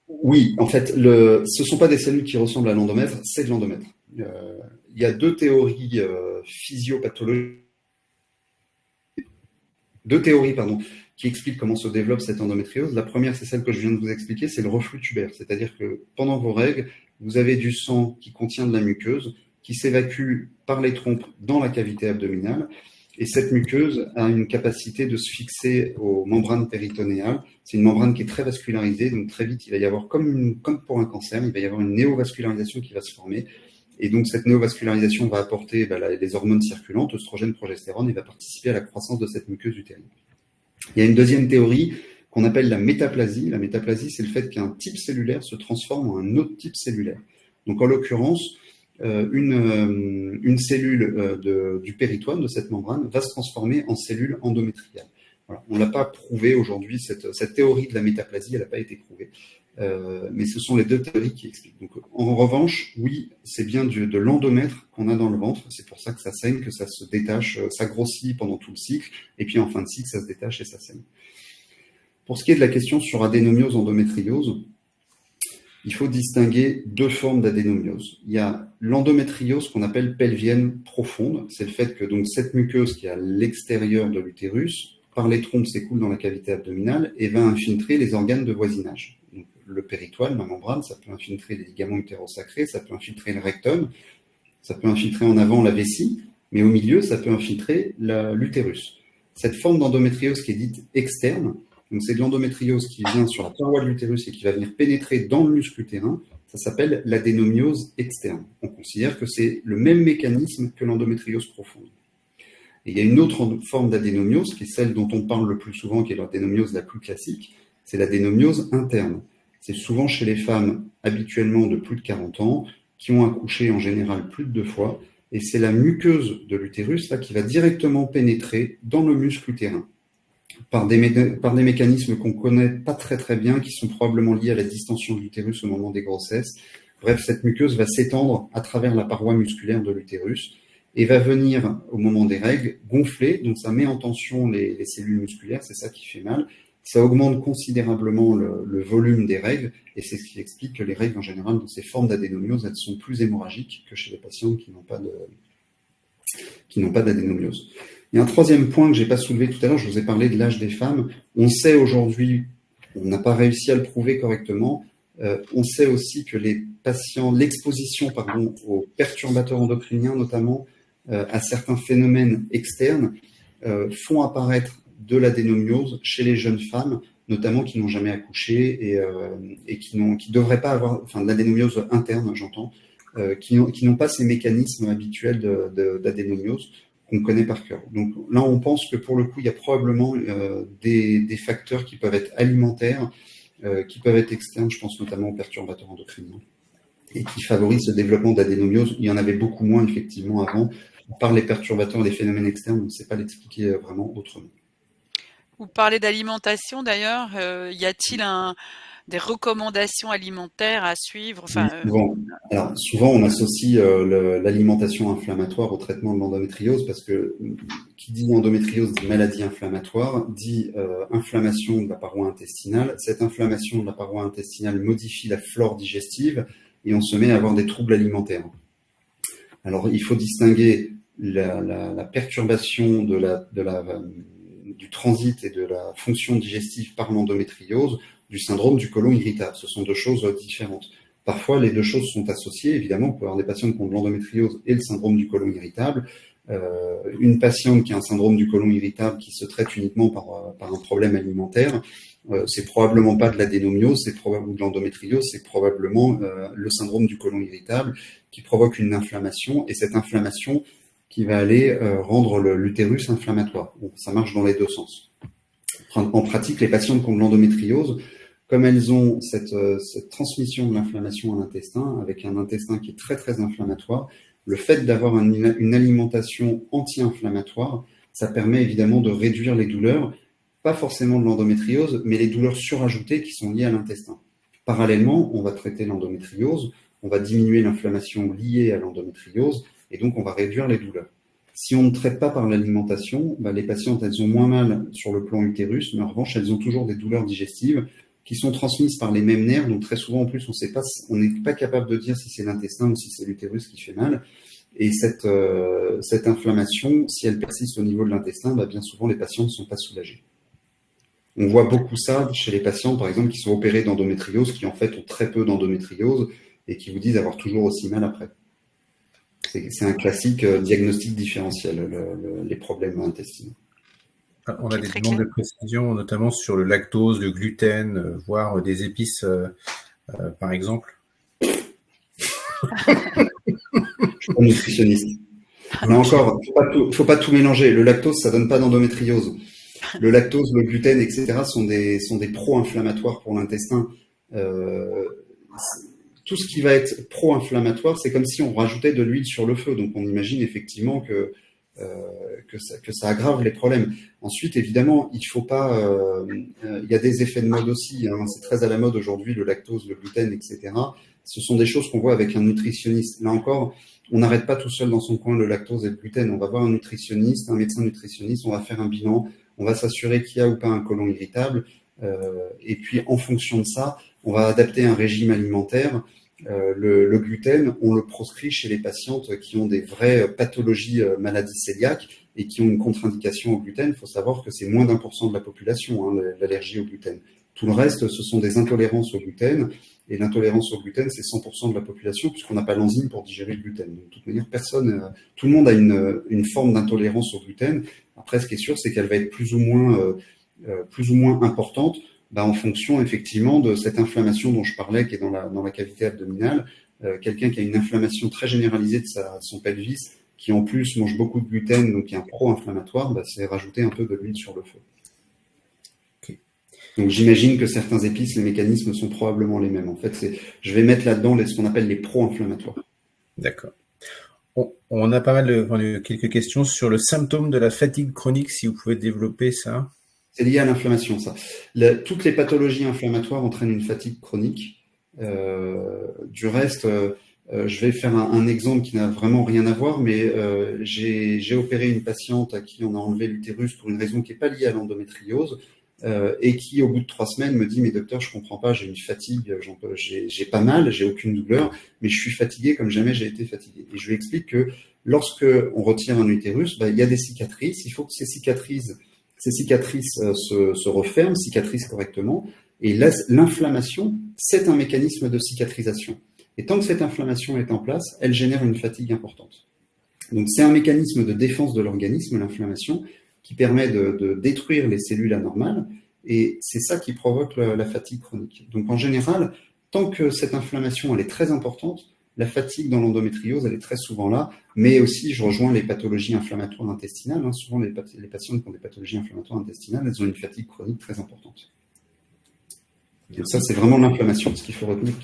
oui, en fait, ce ne sont pas des cellules qui ressemblent à l'endomètre, c'est de l'endomètre. Il y a deux théories physiopathologiques, qui expliquent comment se développe cette endométriose. La première, c'est celle que je viens de vous expliquer, c'est le reflux tubaire. C'est-à-dire que pendant vos règles, vous avez du sang qui contient de la muqueuse, qui s'évacue par les trompes dans la cavité abdominale. Et cette muqueuse a une capacité de se fixer aux membranes péritonéales. C'est une membrane qui est très vascularisée, donc très vite, il va y avoir, comme pour un cancer, il va y avoir une néovascularisation qui va se former. Et donc, cette néovascularisation va apporter les hormones circulantes, œstrogène, progestérone, et va participer à la croissance de cette muqueuse utérine. Il y a une deuxième théorie qu'on appelle la métaplasie. La métaplasie, c'est le fait qu'un type cellulaire se transforme en un autre type cellulaire. Donc, en l'occurrence, une cellule du péritoine, de cette membrane, va se transformer en cellule endométriale. Voilà. On ne l'a pas prouvé aujourd'hui, cette théorie de la métaplasie, elle n'a pas été prouvée. Mais ce sont les deux théories qui expliquent. Donc, en revanche, oui, c'est bien de l'endomètre qu'on a dans le ventre. C'est pour ça que ça saigne, que ça se détache, ça grossit pendant tout le cycle, et puis en fin de cycle, ça se détache et ça saigne. Pour ce qui est de la question sur adénomiose, endométriose, il faut distinguer deux formes d'adénomiose. Il y a l'endométriose qu'on appelle pelvienne profonde. C'est le fait que donc, cette muqueuse qui est à l'extérieur de l'utérus, par les trompes, s'écoule dans la cavité abdominale et va infiltrer les organes de voisinage. Donc, le péritoine, la membrane, ça peut infiltrer les ligaments utérosacrés, ça peut infiltrer le rectum, ça peut infiltrer en avant la vessie, mais au milieu, ça peut infiltrer l'utérus. Cette forme d'endométriose qui est dite externe, donc c'est de l'endométriose qui vient sur la paroi de l'utérus et qui va venir pénétrer dans le muscle utérin, ça s'appelle l'adénomiose externe. On considère que c'est le même mécanisme que l'endométriose profonde. Et il y a une autre forme d'adénomiose, qui est celle dont on parle le plus souvent, qui est l'adénomiose la plus classique, c'est l'adénomiose interne. C'est souvent chez les femmes habituellement de plus de 40 ans, qui ont accouché en général plus de 2 fois, et c'est la muqueuse de l'utérus là qui va directement pénétrer dans le muscle utérin par des mécanismes qu'on ne connaît pas très très bien, qui sont probablement liés à la distension de l'utérus au moment des grossesses. Bref, cette muqueuse va s'étendre à travers la paroi musculaire de l'utérus et va venir, au moment des règles, gonfler. Donc ça met en tension les cellules musculaires, c'est ça qui fait mal. Ça augmente considérablement le volume des règles, et c'est ce qui explique que les règles, en général, dans ces formes d'adénomiose, elles sont plus hémorragiques que chez les patients qui n'ont pas d'adénomiose. Il y a un troisième point que je n'ai pas soulevé tout à l'heure, je vous ai parlé de l'âge des femmes. On sait aujourd'hui, on n'a pas réussi à le prouver correctement, on sait aussi que l'exposition aux perturbateurs endocriniens, notamment à certains phénomènes externes, font apparaître de l'adénomiose chez les jeunes femmes, notamment qui n'ont jamais accouché et qui devraient pas avoir, enfin de l'adénomiose interne, j'entends, qui n'ont pas ces mécanismes habituels d'adénomiose. qu'on connaît par cœur. Donc là, on pense que pour le coup, il y a probablement des facteurs qui peuvent être alimentaires, qui peuvent être externes, je pense notamment aux perturbateurs endocriniens, et qui favorisent le développement d'adénomiose. Il y en avait beaucoup moins effectivement avant. Par les perturbateurs et les phénomènes externes, on ne sait pas l'expliquer vraiment autrement. Vous parlez d'alimentation d'ailleurs. Y a-t-il des recommandations alimentaires à suivre? Enfin, souvent, on associe l'alimentation inflammatoire au traitement de l'endométriose parce que qui dit endométriose dit maladie inflammatoire, dit inflammation de la paroi intestinale. Cette inflammation de la paroi intestinale modifie la flore digestive et on se met à avoir des troubles alimentaires. Alors, il faut distinguer la perturbation du transit et de la fonction digestive par l'endométriose du syndrome du côlon irritable. Ce sont deux choses différentes. Parfois, les deux choses sont associées. Évidemment, on peut avoir des patients qui ont de l'endométriose et le syndrome du côlon irritable. Une patiente qui a un syndrome du côlon irritable qui se traite uniquement par un problème alimentaire, c'est probablement pas de l'adénomiose ou de l'endométriose, c'est probablement le syndrome du côlon irritable qui provoque une inflammation, et cette inflammation qui va aller rendre l'utérus inflammatoire. Bon, ça marche dans les deux sens. En pratique, les patientes qui ont de l'endométriose, comme elles ont cette transmission de l'inflammation à l'intestin, avec un intestin qui est très très inflammatoire, le fait d'avoir une alimentation anti-inflammatoire, ça permet évidemment de réduire les douleurs, pas forcément de l'endométriose, mais les douleurs surajoutées qui sont liées à l'intestin. Parallèlement, on va traiter l'endométriose, on va diminuer l'inflammation liée à l'endométriose, et donc on va réduire les douleurs. Si on ne traite pas par l'alimentation, les patientes, elles ont moins mal sur le plan utérus, mais en revanche, elles ont toujours des douleurs digestives qui sont transmises par les mêmes nerfs. Donc très souvent, en plus, on n'est pas capable de dire si c'est l'intestin ou si c'est l'utérus qui fait mal. Et cette inflammation, si elle persiste au niveau de l'intestin, bien souvent, les patients ne sont pas soulagés. On voit beaucoup ça chez les patients, par exemple, qui sont opérés d'endométriose, qui en fait ont très peu d'endométriose et qui vous disent avoir toujours aussi mal après. C'est un classique diagnostic différentiel, les problèmes intestinaux. On a des demandes de précision, notamment sur le lactose, le gluten, voire des épices, par exemple. Je suis pas nutritionniste. Là encore, faut pas tout mélanger. Le lactose, ça donne pas d'endométriose. Le lactose, le gluten, etc. sont des pro-inflammatoires pour l'intestin. Tout ce qui va être pro-inflammatoire, c'est comme si on rajoutait de l'huile sur le feu. Donc, on imagine effectivement que ça aggrave les problèmes. Ensuite, évidemment, il faut pas. Il y a des effets de mode aussi. C'est très à la mode aujourd'hui, le lactose, le gluten, etc. Ce sont des choses qu'on voit avec un nutritionniste. Là encore, on n'arrête pas tout seul dans son coin le lactose et le gluten. On va voir un nutritionniste, un médecin nutritionniste. On va faire un bilan. On va s'assurer qu'il y a ou pas un côlon irritable. Et puis, en fonction de ça, on va adapter un régime alimentaire. Le gluten, on le proscrit chez les patientes qui ont des vraies pathologies maladies cœliaques et qui ont une contre-indication au gluten. Il faut savoir que c'est moins d'1% de la population, l'allergie au gluten. Tout le reste, ce sont des intolérances au gluten. Et l'intolérance au gluten, c'est 100% de la population puisqu'on n'a pas l'enzyme pour digérer le gluten. Donc, de toute manière, tout le monde a une forme d'intolérance au gluten. Après, ce qui est sûr, c'est qu'elle va être plus ou moins importante en fonction effectivement de cette inflammation dont je parlais qui est dans la cavité abdominale. Quelqu'un qui a une inflammation très généralisée de son pelvis, qui en plus mange beaucoup de gluten, donc qui est un pro-inflammatoire, c'est rajouter un peu de l'huile sur le feu. Okay. Donc j'imagine que certains épices, les mécanismes sont probablement les mêmes. En fait, je vais mettre là-dedans ce qu'on appelle les pro-inflammatoires. D'accord. On a pas mal de quelques questions sur le symptôme de la fatigue chronique, si vous pouvez développer ça. C'est lié à l'inflammation, ça. Toutes les pathologies inflammatoires entraînent une fatigue chronique. Du reste, je vais faire un exemple qui n'a vraiment rien à voir, mais j'ai opéré une patiente à qui on a enlevé l'utérus pour une raison qui n'est pas liée à l'endométriose et qui, au bout de 3 semaines, me dit « Mais docteur, je comprends pas, j'ai une fatigue, j'ai pas mal, j'ai aucune douleur, mais je suis fatigué comme jamais j'ai été fatigué. » Et je lui explique que lorsque on retire un utérus, il y a des cicatrices, il faut que ces cicatrices se referment, cicatrisent correctement. Et l'inflammation, c'est un mécanisme de cicatrisation. Et tant que cette inflammation est en place, elle génère une fatigue importante. Donc c'est un mécanisme de défense de l'organisme, l'inflammation, qui permet de détruire les cellules anormales. Et c'est ça qui provoque la fatigue chronique. Donc en général, tant que cette inflammation elle est très importante, La fatigue dans l'endométriose, elle est très souvent là, mais aussi, je rejoins les pathologies inflammatoires intestinales. Souvent, les patientes qui ont des pathologies inflammatoires intestinales, elles ont une fatigue chronique très importante. Et ça, c'est vraiment l'inflammation, ce qu'il faut retenir.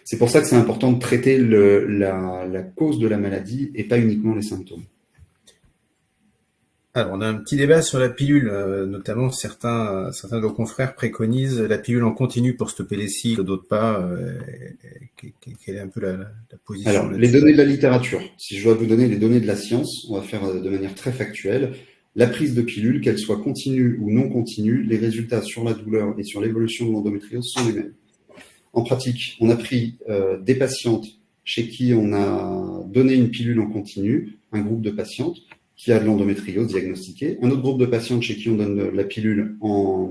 C'est pour ça que c'est important de traiter la cause de la maladie et pas uniquement les symptômes. Alors, on a un petit débat sur la pilule, notamment certains de nos confrères préconisent la pilule en continu pour stopper les cycles, d'autres pas. Quelle est un peu la position? Alors, les données de la littérature. Si je dois vous donner les données de la science, on va faire de manière très factuelle. La prise de pilule, qu'elle soit continue ou non continue, les résultats sur la douleur et sur l'évolution de l'endométriose sont les mêmes. En pratique, on a pris des patientes chez qui on a donné une pilule en continu, un groupe de patientes qui a de l'endométriose diagnostiquée, un autre groupe de patientes chez qui on donne la pilule en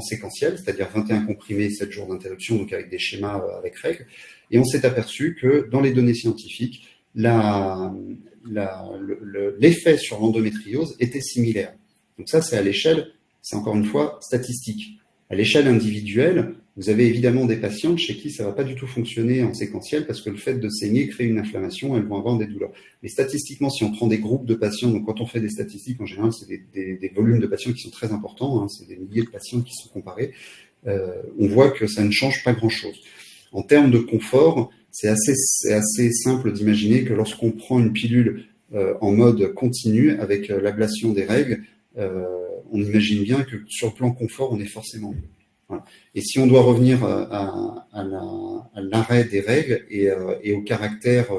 séquentiel, c'est-à-dire 21 comprimés, 7 jours d'interruption, donc avec des schémas avec règles, et on s'est aperçu que dans les données scientifiques, l'effet sur l'endométriose était similaire. Donc ça, c'est à l'échelle, c'est encore une fois statistique. À l'échelle individuelle, vous avez évidemment des patientes chez qui ça ne va pas du tout fonctionner en séquentiel parce que le fait de saigner crée une inflammation, elles vont avoir des douleurs. Mais statistiquement, si on prend des groupes de patients, donc quand on fait des statistiques, en général, c'est des volumes de patients qui sont très importants, c'est des milliers de patients qui sont comparés, on voit que ça ne change pas grand-chose. En termes de confort, c'est assez simple d'imaginer que lorsqu'on prend une pilule en mode continu avec l'ablation des règles, on imagine bien que sur le plan confort, on est forcément mieux. Voilà. Et si on doit revenir à l'arrêt des règles et au caractère,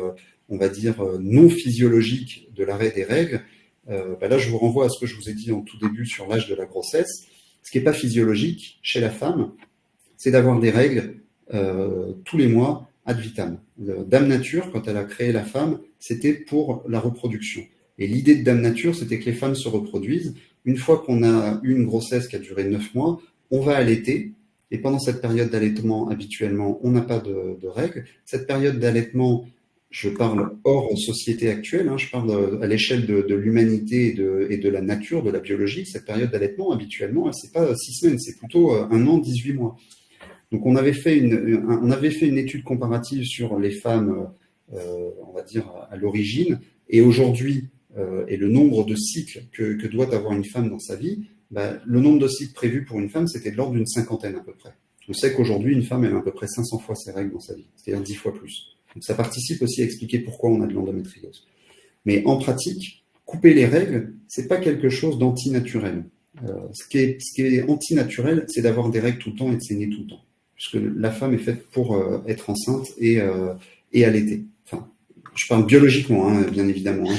on va dire, non physiologique de l'arrêt des règles, là, je vous renvoie à ce que je vous ai dit en tout début sur l'âge de la grossesse. Ce qui n'est pas physiologique chez la femme, c'est d'avoir des règles tous les mois ad vitam. Dame Nature, quand elle a créé la femme, c'était pour la reproduction. Et l'idée de Dame Nature, c'était que les femmes se reproduisent. Une fois qu'on a eu une grossesse qui a duré 9 mois, on va allaiter. Et pendant cette période d'allaitement, habituellement, on n'a pas de règles. Cette période d'allaitement, je parle hors société actuelle, je parle à l'échelle de l'humanité et de la nature, de la biologie. Cette période d'allaitement, habituellement, c'est pas 6 semaines, c'est plutôt 1 an, 18 mois. Donc, on avait fait une étude comparative sur les femmes, on va dire, à l'origine, et aujourd'hui, et le nombre de cycles que doit avoir une femme dans sa vie, le nombre de cycles prévus pour une femme, c'était de l'ordre d'une 50aine à peu près. On sait qu'aujourd'hui, une femme, elle a à peu près 500 fois ses règles dans sa vie, c'est-à-dire 10 fois plus. Donc, ça participe aussi à expliquer pourquoi on a de l'endométriose. Mais en pratique, couper les règles, c'est pas quelque chose d'antinaturel. Ce qui est antinaturel, c'est d'avoir des règles tout le temps et de saigner tout le temps. Puisque la femme est faite pour être enceinte et allaiter. Enfin, je parle biologiquement, bien évidemment.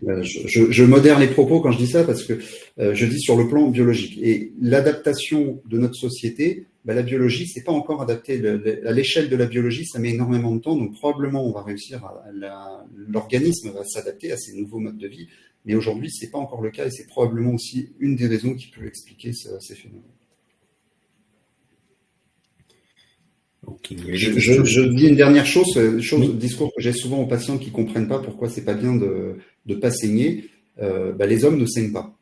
Je modère les propos quand je dis ça parce que je dis sur le plan biologique. Et l'adaptation de notre société, la biologie, c'est pas encore adapté. À l'échelle de la biologie, ça met énormément de temps. Donc probablement, on va réussir l'organisme va s'adapter à ces nouveaux modes de vie. Mais aujourd'hui, c'est pas encore le cas et c'est probablement aussi une des raisons qui peut expliquer ces phénomènes. Okay. Je dis une dernière chose, discours que j'ai souvent aux patients qui ne comprennent pas pourquoi c'est pas bien de ne pas saigner. Les hommes ne saignent pas.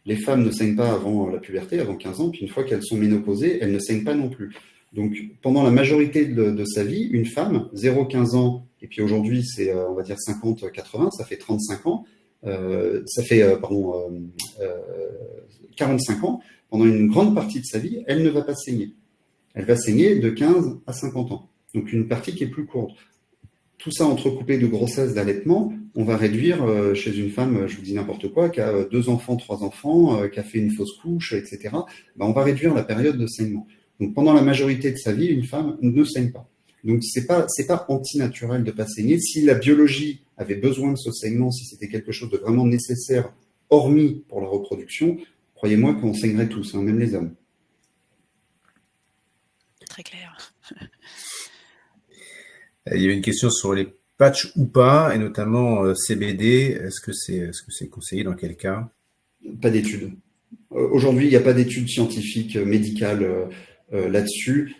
Les femmes ne saignent pas avant la puberté, avant 15 ans, puis une fois qu'elles sont ménopausées, elles ne saignent pas non plus. Donc, pendant la majorité de sa vie, une femme, 0-15 ans, et puis aujourd'hui, c'est, on va dire, 50-80, ça fait 35 ans, 45 ans, pendant une grande partie de sa vie, elle ne va pas saigner. Elle va saigner de 15 à 50 ans. Donc, une partie qui est plus courte. Tout ça entrecoupé de grossesse, d'allaitement, on va réduire chez une femme, je vous dis n'importe quoi, qui a 2 enfants, 3 enfants, qui a fait une fausse couche, etc. On va réduire la période de saignement. Donc, pendant la majorité de sa vie, une femme ne saigne pas. Donc, c'est pas antinaturel de pas saigner. Si la biologie avait besoin de ce saignement, si c'était quelque chose de vraiment nécessaire, hormis pour la reproduction, croyez-moi qu'on saignerait tous, même les hommes. Très clair. Il y avait une question sur les patchs ou pas, et notamment CBD. Est-ce que c'est conseillé dans quel cas? Pas d'études. Aujourd'hui, il n'y a pas d'études scientifiques, médicales là-dessus,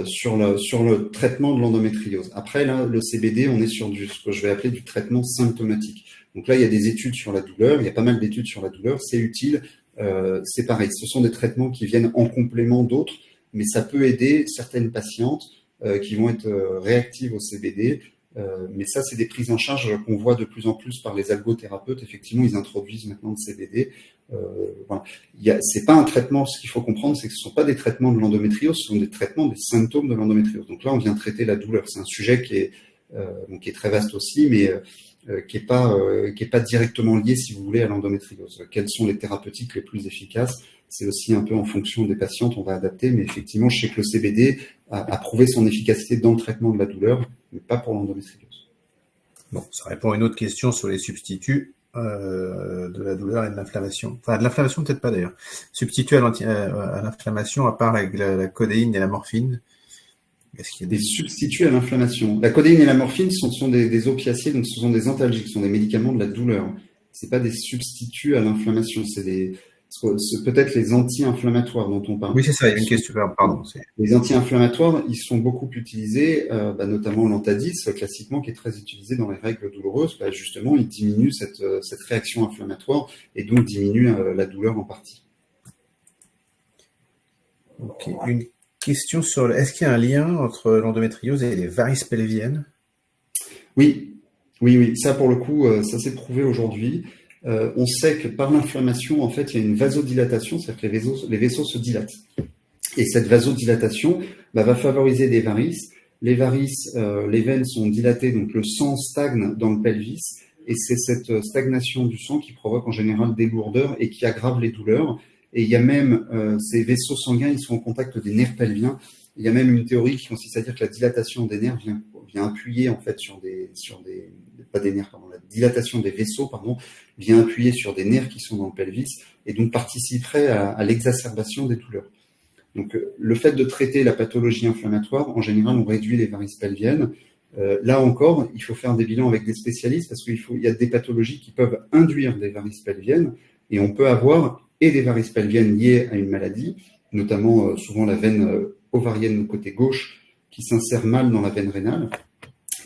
sur le traitement de l'endométriose. Après, là, le CBD, on est sur ce que je vais appeler du traitement symptomatique. Donc là, il y a des études sur la douleur, il y a pas mal d'études sur la douleur, c'est utile, c'est pareil. Ce sont des traitements qui viennent en complément d'autres, mais ça peut aider certaines patientes qui vont être réactives au CBD. Mais ça, c'est des prises en charge qu'on voit de plus en plus par les algothérapeutes. Effectivement, ils introduisent maintenant le CBD. Voilà. C'est pas un traitement, ce qu'il faut comprendre, c'est que ce ne sont pas des traitements de l'endométriose, ce sont des traitements des symptômes de l'endométriose. Donc là, on vient traiter la douleur. C'est un sujet qui est très vaste aussi, mais qui est pas directement lié, si vous voulez, à l'endométriose. Quelles sont les thérapeutiques les plus efficaces? C'est aussi un peu en fonction des patientes, on va adapter, mais effectivement, je sais que le CBD a prouvé son efficacité dans le traitement de la douleur, mais pas pour l'endométriose. Bon, ça répond à une autre question sur les substituts de la douleur et de l'inflammation. Enfin, de l'inflammation, peut-être pas d'ailleurs. Substituts à l'inflammation, à part la codéine et la morphine. Est-ce qu'il y a des substituts à l'inflammation? La codéine et la morphine sont des opiacés, donc ce sont des antalgiques, ce sont des médicaments de la douleur. C'est pas des substituts à l'inflammation, c'est peut-être les anti-inflammatoires dont on parle. Oui, c'est ça, il y a une question, pardon. Les anti-inflammatoires, ils sont beaucoup utilisés, notamment l'Antadis, classiquement, qui est très utilisé dans les règles douloureuses. Justement, il diminue cette réaction inflammatoire et donc diminue la douleur en partie. Ok, une question sur est-ce qu'il y a un lien entre l'endométriose et les varices pelviennes? Oui. Ça, pour le coup, ça s'est prouvé aujourd'hui. On sait que par l'inflammation, en fait, il y a une vasodilatation, c'est-à-dire que les vaisseaux se dilatent. Et cette vasodilatation va favoriser des varices. Les varices, les veines sont dilatées, donc le sang stagne dans le pelvis. Et c'est cette stagnation du sang qui provoque en général des lourdeurs et qui aggrave les douleurs. Et il y a même ces vaisseaux sanguins, ils sont en contact des nerfs pelviens. Il y a même une théorie qui consiste à dire que la dilatation des nerfs vient appuyer en fait pas des nerfs, pardon, la dilatation des vaisseaux, vient appuyer sur des nerfs qui sont dans le pelvis et donc participerait à l'exacerbation des douleurs. Donc le fait de traiter la pathologie inflammatoire, en général, on réduit les varices pelviennes. Là encore, il faut faire des bilans avec des spécialistes parce qu'il y a des pathologies qui peuvent induire des varices pelviennes et on peut avoir et des varices pelviennes liées à une maladie, notamment souvent la veine ovarienne au côté gauche qui s'insère mal dans la veine rénale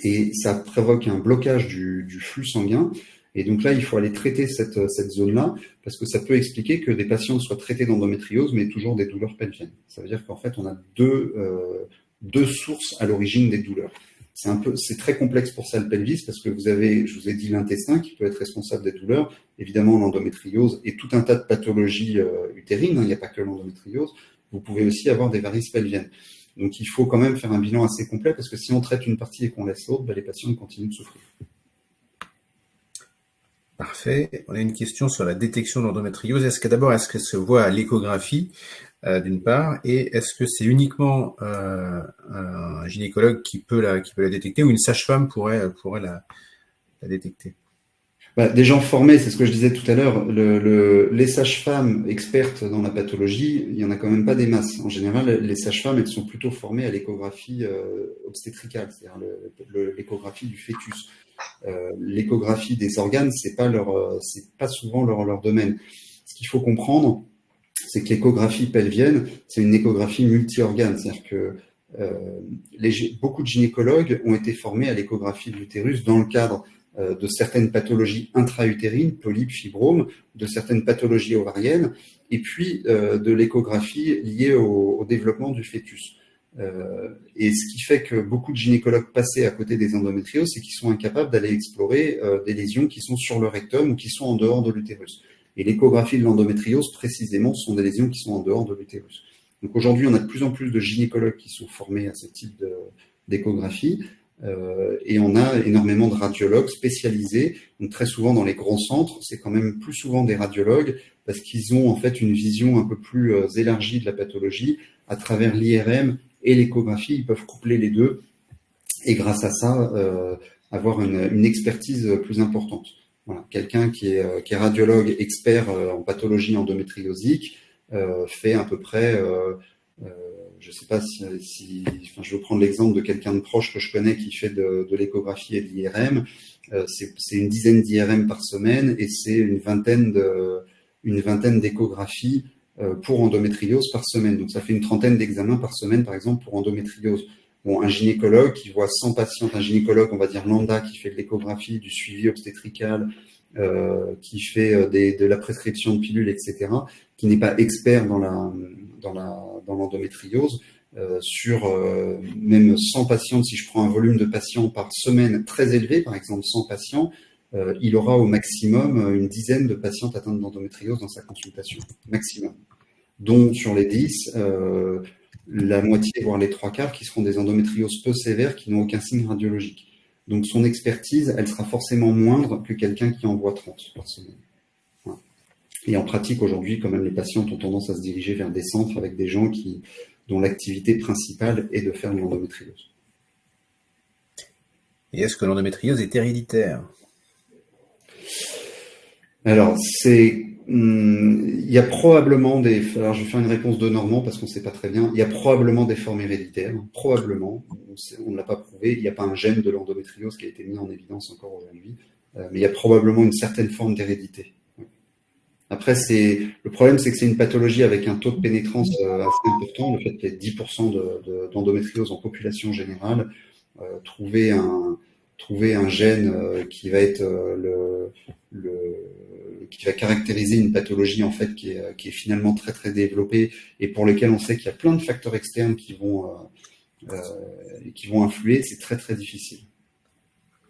et ça provoque un blocage du flux sanguin. Et donc là, il faut aller traiter cette zone-là parce que ça peut expliquer que des patients soient traités d'endométriose mais toujours des douleurs pelviennes. Ça veut dire qu'en fait, on a deux sources à l'origine des douleurs. C'est très complexe pour ça le pelvis parce que je vous ai dit l'intestin qui peut être responsable des douleurs, évidemment l'endométriose et tout un tas de pathologies utérines, il n'y a pas que l'endométriose, vous pouvez aussi avoir des varices pelviennes. Donc il faut quand même faire un bilan assez complet parce que si on traite une partie et qu'on laisse l'autre, les patients continuent de souffrir. Parfait. On a une question sur la détection de l'endométriose. Est-ce que se voit à l'échographie d'une part, et est-ce que c'est uniquement un gynécologue qui peut la détecter ou une sage-femme pourrait la détecter? Des gens formés, c'est ce que je disais tout à l'heure, les sages-femmes expertes dans la pathologie, il n'y en a quand même pas des masses. En général, les sages-femmes, elles sont plutôt formées à l'échographie obstétricale, c'est-à-dire l'échographie du fœtus. L'échographie des organes, c'est pas souvent leur domaine. Ce qu'il faut comprendre, c'est que l'échographie pelvienne, c'est une échographie multi-organes, c'est-à-dire que beaucoup de gynécologues ont été formés à l'échographie de l'utérus dans le cadre de certaines pathologies intra-utérines, polypes, fibromes, de certaines pathologies ovariennes, et puis de l'échographie liée au développement du fœtus. Et ce qui fait que beaucoup de gynécologues passaient à côté des endométrioses, c'est qu'ils sont incapables d'aller explorer des lésions qui sont sur le rectum ou qui sont en dehors de l'utérus. Et l'échographie de l'endométriose, précisément, ce sont des lésions qui sont en dehors de l'utérus. Donc aujourd'hui, on a de plus en plus de gynécologues qui sont formés à ce type d'échographie. Et on a énormément de radiologues spécialisés. Donc très souvent dans les grands centres, c'est quand même plus souvent des radiologues parce qu'ils ont en fait une vision un peu plus élargie de la pathologie à travers l'IRM et l'échographie. Ils peuvent coupler les deux et grâce à ça avoir une expertise plus importante. Voilà, quelqu'un qui est radiologue expert en pathologie endométriosique fait à peu près je ne sais pas je vais prendre l'exemple de quelqu'un de proche que je connais qui fait de l'échographie et de l'IRM. C'est une dizaine d'IRM par semaine et c'est une vingtaine d'échographies pour endométriose par semaine. Donc ça fait une trentaine d'examens par semaine, par exemple, pour endométriose. Bon, un gynécologue qui voit 100 patients, un gynécologue, on va dire lambda, qui fait de l'échographie, du suivi obstétrical, qui fait de la prescription de pilules, etc., qui n'est pas expert dans l'endométriose, sur même 100 patients, si je prends un volume de patients par semaine très élevé, par exemple 100 patients, il aura au maximum une dizaine de patientes atteintes d'endométriose dans sa consultation, maximum. Dont sur les 10, la moitié, voire les 3/4, qui seront des endométrioses peu sévères qui n'ont aucun signe radiologique. Donc son expertise, elle sera forcément moindre que quelqu'un qui en voit 30 par semaine. Voilà. Et en pratique, aujourd'hui, quand même, les patientes ont tendance à se diriger vers des centres avec des gens dont l'activité principale est de faire de l'endométriose. Et est-ce que l'endométriose est héréditaire? Alors, il y a probablement alors je vais faire une réponse de Normand parce qu'on ne sait pas très bien. Il y a probablement des formes héréditaires, probablement. On ne l'a pas prouvé. Il n'y a pas un gène de l'endométriose qui a été mis en évidence encore aujourd'hui, mais il y a probablement une certaine forme d'hérédité. Après, le problème, c'est que c'est une pathologie avec un taux de pénétrance assez important. Le fait qu'il y ait 10% d'endométriose en population générale, trouver un gène qui va être qui va caractériser une pathologie en fait qui est finalement très très développée et pour lequel on sait qu'il y a plein de facteurs externes qui vont influer, c'est très très difficile.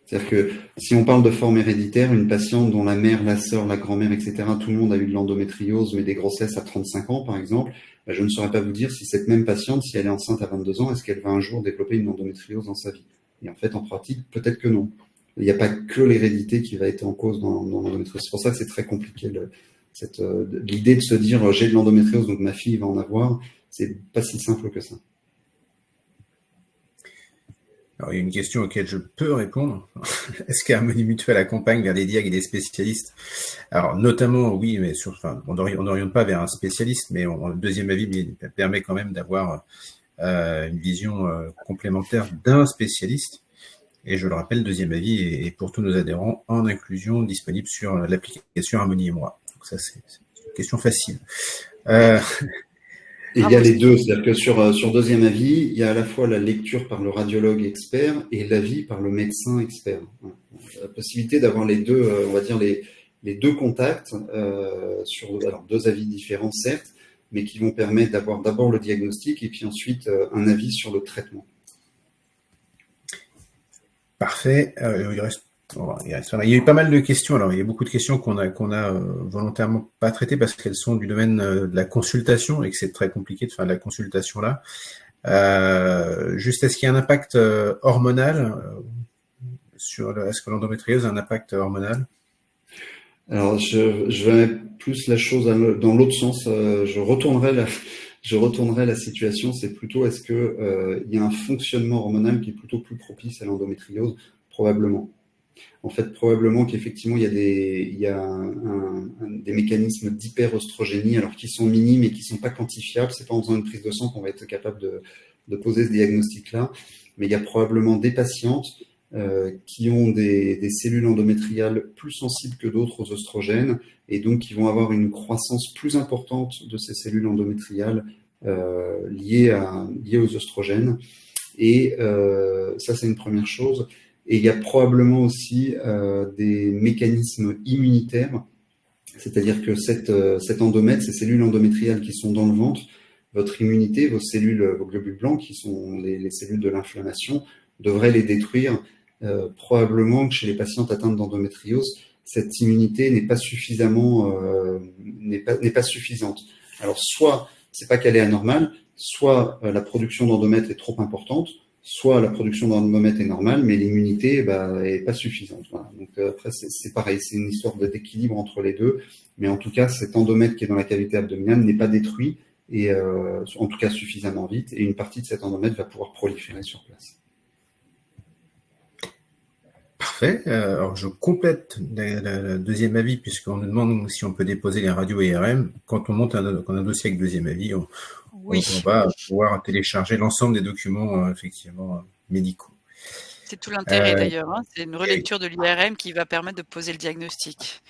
C'est-à-dire que si on parle de forme héréditaire, une patiente dont la mère, la sœur, la grand-mère, etc., tout le monde a eu de l'endométriose, mais des grossesses à 35 ans par exemple, je ne saurais pas vous dire si cette même patiente, si elle est enceinte à 22 ans, est-ce qu'elle va un jour développer une endométriose dans sa vie. Et en fait, en pratique, peut-être que non. Il n'y a pas que l'hérédité qui va être en cause dans l'endométriose. C'est pour ça que c'est très compliqué. L'idée de se dire j'ai de l'endométriose, donc ma fille va en avoir, c'est pas si simple que ça. Alors, il y a une question auquel je peux répondre. Est-ce qu'Harmonie Mutuelle accompagne vers des diag et des spécialistes? Alors, notamment, oui, mais on n'oriente pas vers un spécialiste, mais le deuxième avis permet quand même d'avoir une vision complémentaire d'un spécialiste. Et je le rappelle, deuxième avis est pour tous nos adhérents en inclusion disponible sur l'application Harmonie et moi. Donc ça, c'est une question facile. Et il y a les deux, c'est-à-dire que sur deuxième avis, il y a à la fois la lecture par le radiologue expert et l'avis par le médecin expert. La possibilité d'avoir les deux, on va dire les deux contacts sur deux avis différents certes, mais qui vont permettre d'avoir d'abord le diagnostic et puis ensuite un avis sur le traitement. Parfait. Il y a eu pas mal de questions. Alors, il y a beaucoup de questions qu'on a volontairement pas traitées parce qu'elles sont du domaine de la consultation et que c'est très compliqué de faire de la consultation là. Juste, est-ce qu'il y a un impact hormonal est-ce que l'endométriose a un impact hormonal? Alors, je vais mettre plus la chose dans l'autre sens. Je retournerai la situation. C'est plutôt est-ce que il y a un fonctionnement hormonal qui est plutôt plus propice à l'endométriose? Probablement. En fait, probablement qu'effectivement, il y a des mécanismes d'hyperostrogénie, alors qui sont minimes et qui sont pas quantifiables. C'est pas en faisant une prise de sang qu'on va être capable de poser ce diagnostic-là. Mais il y a probablement des patientes qui ont des cellules endométriales plus sensibles que d'autres aux oestrogènes et donc qui vont avoir une croissance plus importante de ces cellules endométriales liées aux oestrogènes. Et ça, c'est une première chose. Et il y a probablement aussi des mécanismes immunitaires, c'est-à-dire que cet endomètre, ces cellules endométriales qui sont dans le ventre, votre immunité, vos globules blancs, qui sont les cellules de l'inflammation, devraient les détruire. Probablement que chez les patientes atteintes d'endométriose, cette immunité n'est pas suffisante. Alors soit c'est pas qu'elle est anormale, soit la production d'endomètre est trop importante, soit la production d'endomètre est normale, mais l'immunité est pas suffisante. Voilà. Donc après c'est pareil, c'est une histoire d'équilibre entre les deux, mais en tout cas cet endomètre qui est dans la cavité abdominale n'est pas détruit et en tout cas suffisamment vite, et une partie de cet endomètre va pouvoir proliférer sur place. Parfait. Alors, je complète le deuxième avis puisqu'on nous demande si on peut déposer les radios IRM. Quand on monte un dossier avec deuxième avis, on va pouvoir télécharger l'ensemble des documents effectivement médicaux. C'est tout l'intérêt d'ailleurs. C'est une relecture de l'IRM qui va permettre de poser le diagnostic.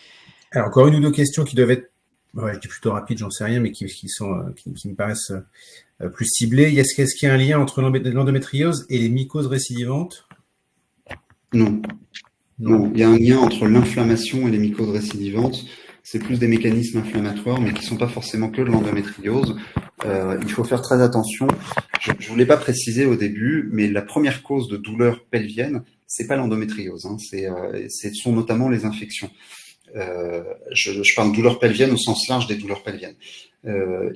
Alors, encore une ou deux questions qui doivent être, je dis plutôt rapides, j'en sais rien, mais qui me paraissent plus ciblées. Est-ce qu'il y a un lien entre l'endométriose et les mycoses récidivantes? Non. Il y a un lien entre l'inflammation et les mycoses récidivantes. C'est plus des mécanismes inflammatoires, mais qui ne sont pas forcément que de l'endométriose. il faut faire très attention. Je ne vous l'ai pas précisé au début, mais la première cause de douleur pelvienne, c'est pas l'endométriose, hein, ce sont notamment les infections. Je parle de douleurs pelviennes au sens large des douleurs pelviennes.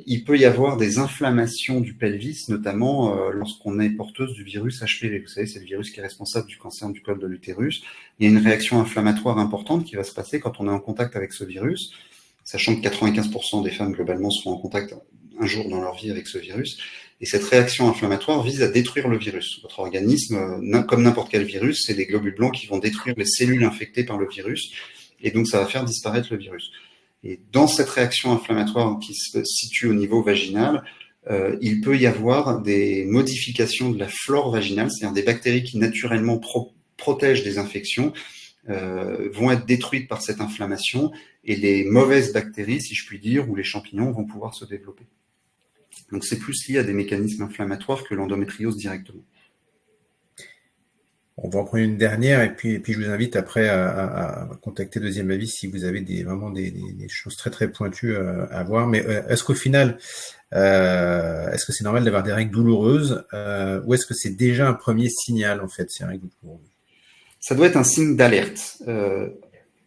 Il peut y avoir des inflammations du pelvis, notamment lorsqu'on est porteuse du virus HPV. Vous savez, c'est le virus qui est responsable du cancer du col de l'utérus. Il y a une réaction inflammatoire importante qui va se passer quand on est en contact avec ce virus, sachant que 95% des femmes globalement sont en contact un jour dans leur vie avec ce virus. Et cette réaction inflammatoire vise à détruire le virus. Votre organisme, comme n'importe quel virus, c'est des globules blancs qui vont détruire les cellules infectées par le virus. Et donc, ça va faire disparaître le virus. Et dans cette réaction inflammatoire qui se situe au niveau vaginal, il peut y avoir des modifications de la flore vaginale, c'est-à-dire des bactéries qui naturellement protègent des infections, vont être détruites par cette inflammation, et les mauvaises bactéries, si je puis dire, ou les champignons vont pouvoir se développer. Donc c'est plus lié à des mécanismes inflammatoires que l'endométriose directement. On va en prendre une dernière et puis je vous invite après à contacter Deuxième Avis si vous avez vraiment des choses très très pointues à voir. Mais est-ce qu'au final, est-ce que c'est normal d'avoir des règles douloureuses ou est-ce que c'est déjà un premier signal en fait, ces règles douloureuses? Ça doit être un signe d'alerte.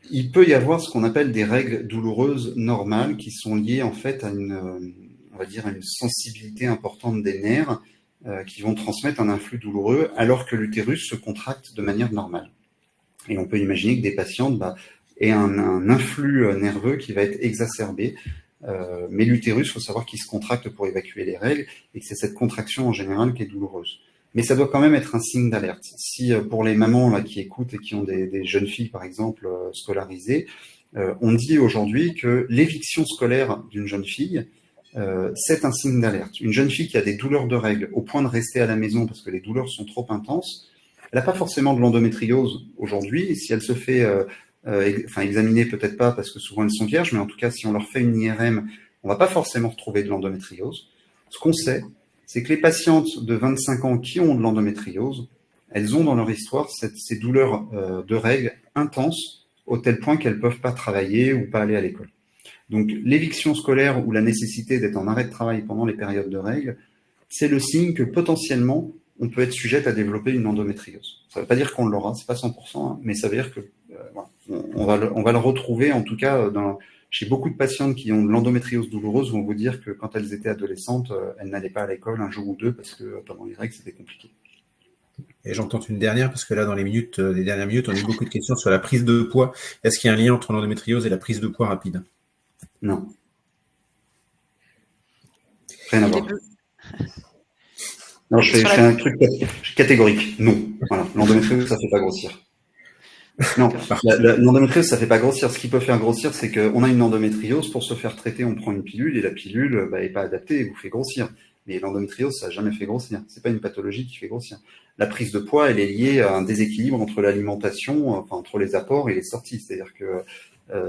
Il peut y avoir ce qu'on appelle des règles douloureuses normales qui sont liées en fait à on va dire, à une sensibilité importante des nerfs qui vont transmettre un influx douloureux alors que l'utérus se contracte de manière normale. Et on peut imaginer que des patientes aient un influx nerveux qui va être exacerbé, mais l'utérus, il faut savoir qu'il se contracte pour évacuer les règles et que c'est cette contraction en général qui est douloureuse. Mais ça doit quand même être un signe d'alerte. Si pour les mamans là qui écoutent et qui ont des jeunes filles par exemple scolarisées, on dit aujourd'hui que l'éviction scolaire d'une jeune fille, c'est un signe d'alerte. Une jeune fille qui a des douleurs de règles au point de rester à la maison parce que les douleurs sont trop intenses, elle n'a pas forcément de l'endométriose aujourd'hui. Si elle se fait examiner, peut-être pas parce que souvent elles sont vierges, mais en tout cas si on leur fait une IRM, on va pas forcément retrouver de l'endométriose. Ce qu'on sait, c'est que les patientes de 25 ans qui ont de l'endométriose, elles ont dans leur histoire ces douleurs de règles intenses au tel point qu'elles ne peuvent pas travailler ou pas aller à l'école. Donc l'éviction scolaire ou la nécessité d'être en arrêt de travail pendant les périodes de règles, c'est le signe que potentiellement on peut être sujette à développer une endométriose. Ça ne veut pas dire qu'on l'aura, c'est pas 100%, hein, mais ça veut dire que on va le retrouver en tout cas chez beaucoup de patientes qui ont de l'endométriose douloureuse vont vous dire que quand elles étaient adolescentes, elles n'allaient pas à l'école un jour ou deux parce que pendant les règles c'était compliqué. Et j'entends une dernière parce que là dans les dernières minutes, on a eu beaucoup de questions sur la prise de poids. Est-ce qu'il y a un lien entre l'endométriose et la prise de poids rapide? Non. Rien à voir. Non, je fais un truc catégorique. Non. Voilà. L'endométriose, ça ne fait pas grossir. Non, l'endométriose, ça ne fait pas grossir. Ce qui peut faire grossir, c'est qu'on a une endométriose. Pour se faire traiter, on prend une pilule et la pilule n'est pas adaptée et vous fait grossir. Mais l'endométriose, ça n'a jamais fait grossir. Ce n'est pas une pathologie qui fait grossir. La prise de poids, elle est liée à un déséquilibre entre l'alimentation, enfin entre les apports et les sorties. C'est-à-dire que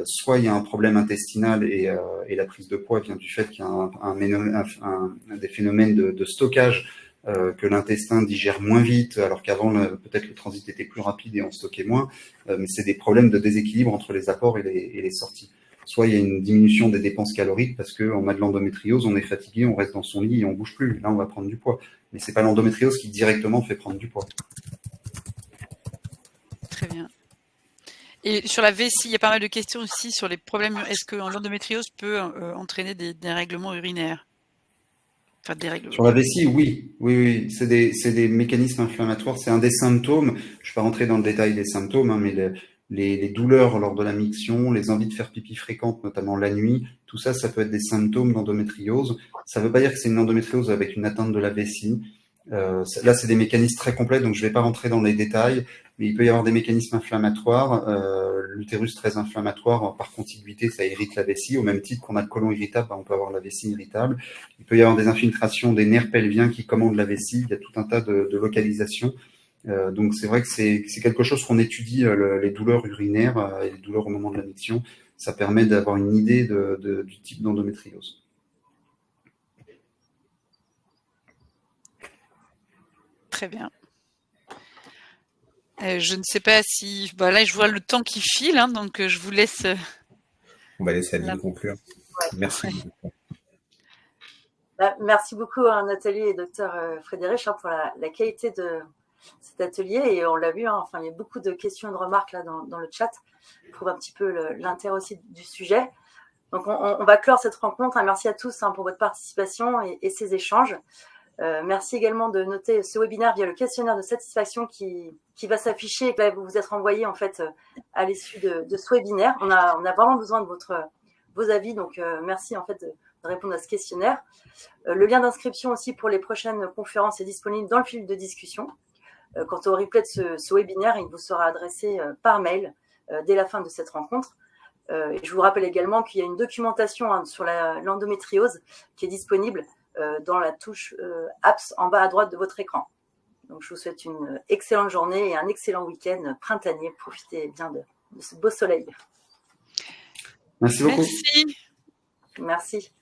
soit il y a un problème intestinal et la prise de poids vient du fait qu'il y a des phénomènes de stockage, que l'intestin digère moins vite, alors qu'avant peut-être le transit était plus rapide et on stockait moins, mais c'est des problèmes de déséquilibre entre les apports et les sorties. Soit il y a une diminution des dépenses caloriques parce qu'on a de l'endométriose, on est fatigué, on reste dans son lit et on bouge plus. Là, on va prendre du poids. Mais c'est pas l'endométriose qui directement fait prendre du poids. Très bien. Et sur la vessie, il y a pas mal de questions aussi sur les problèmes. Est-ce que l'endométriose peut entraîner des dérèglements urinaires? Enfin, sur la vessie, oui. C'est des mécanismes inflammatoires. C'est un des symptômes. Je ne vais pas rentrer dans le détail des symptômes, hein, mais les douleurs lors de la miction, les envies de faire pipi fréquentes, notamment la nuit, tout ça, ça peut être des symptômes d'endométriose. Ça ne veut pas dire que c'est une endométriose avec une atteinte de la vessie. Là, c'est des mécanismes très complets, donc je ne vais pas rentrer dans les détails, mais il peut y avoir des mécanismes inflammatoires. L'utérus très inflammatoire, par contiguïté, ça irrite la vessie. Au même titre qu'on a le côlon irritable, on peut avoir la vessie irritable. Il peut y avoir des infiltrations des nerfs pelviens qui commandent la vessie. Il y a tout un tas de localisations. Donc c'est vrai que c'est quelque chose qu'on étudie, les douleurs urinaires et les douleurs au moment de la miction. Ça permet d'avoir une idée du type d'endométriose. Très bien. Je ne sais pas si... là, je vois le temps qui file, hein, donc je vous laisse... On va laisser Adeline conclure. Merci. Merci beaucoup Nathalie et docteur Frédéric pour la qualité de cet atelier. Et on l'a vu, enfin, il y a beaucoup de questions et de remarques là dans le chat. Ça prouve un petit peu l'intérêt aussi du sujet. Donc, on va clore cette rencontre. Merci à tous pour votre participation et ces échanges. Merci également de noter ce webinaire via le questionnaire de satisfaction qui va s'afficher et que vous vous êtes renvoyé en fait à l'issue de ce webinaire. On a vraiment besoin de vos avis, donc merci en fait de répondre à ce questionnaire. Le lien d'inscription aussi pour les prochaines conférences est disponible dans le fil de discussion. Quant au replay de ce webinaire, il vous sera adressé par mail dès la fin de cette rencontre. Et je vous rappelle également qu'il y a une documentation sur l'endométriose qui est disponible dans la touche Apps en bas à droite de votre écran. Donc, je vous souhaite une excellente journée et un excellent week-end printanier. Profitez bien de ce beau soleil. Merci beaucoup. Merci. Merci.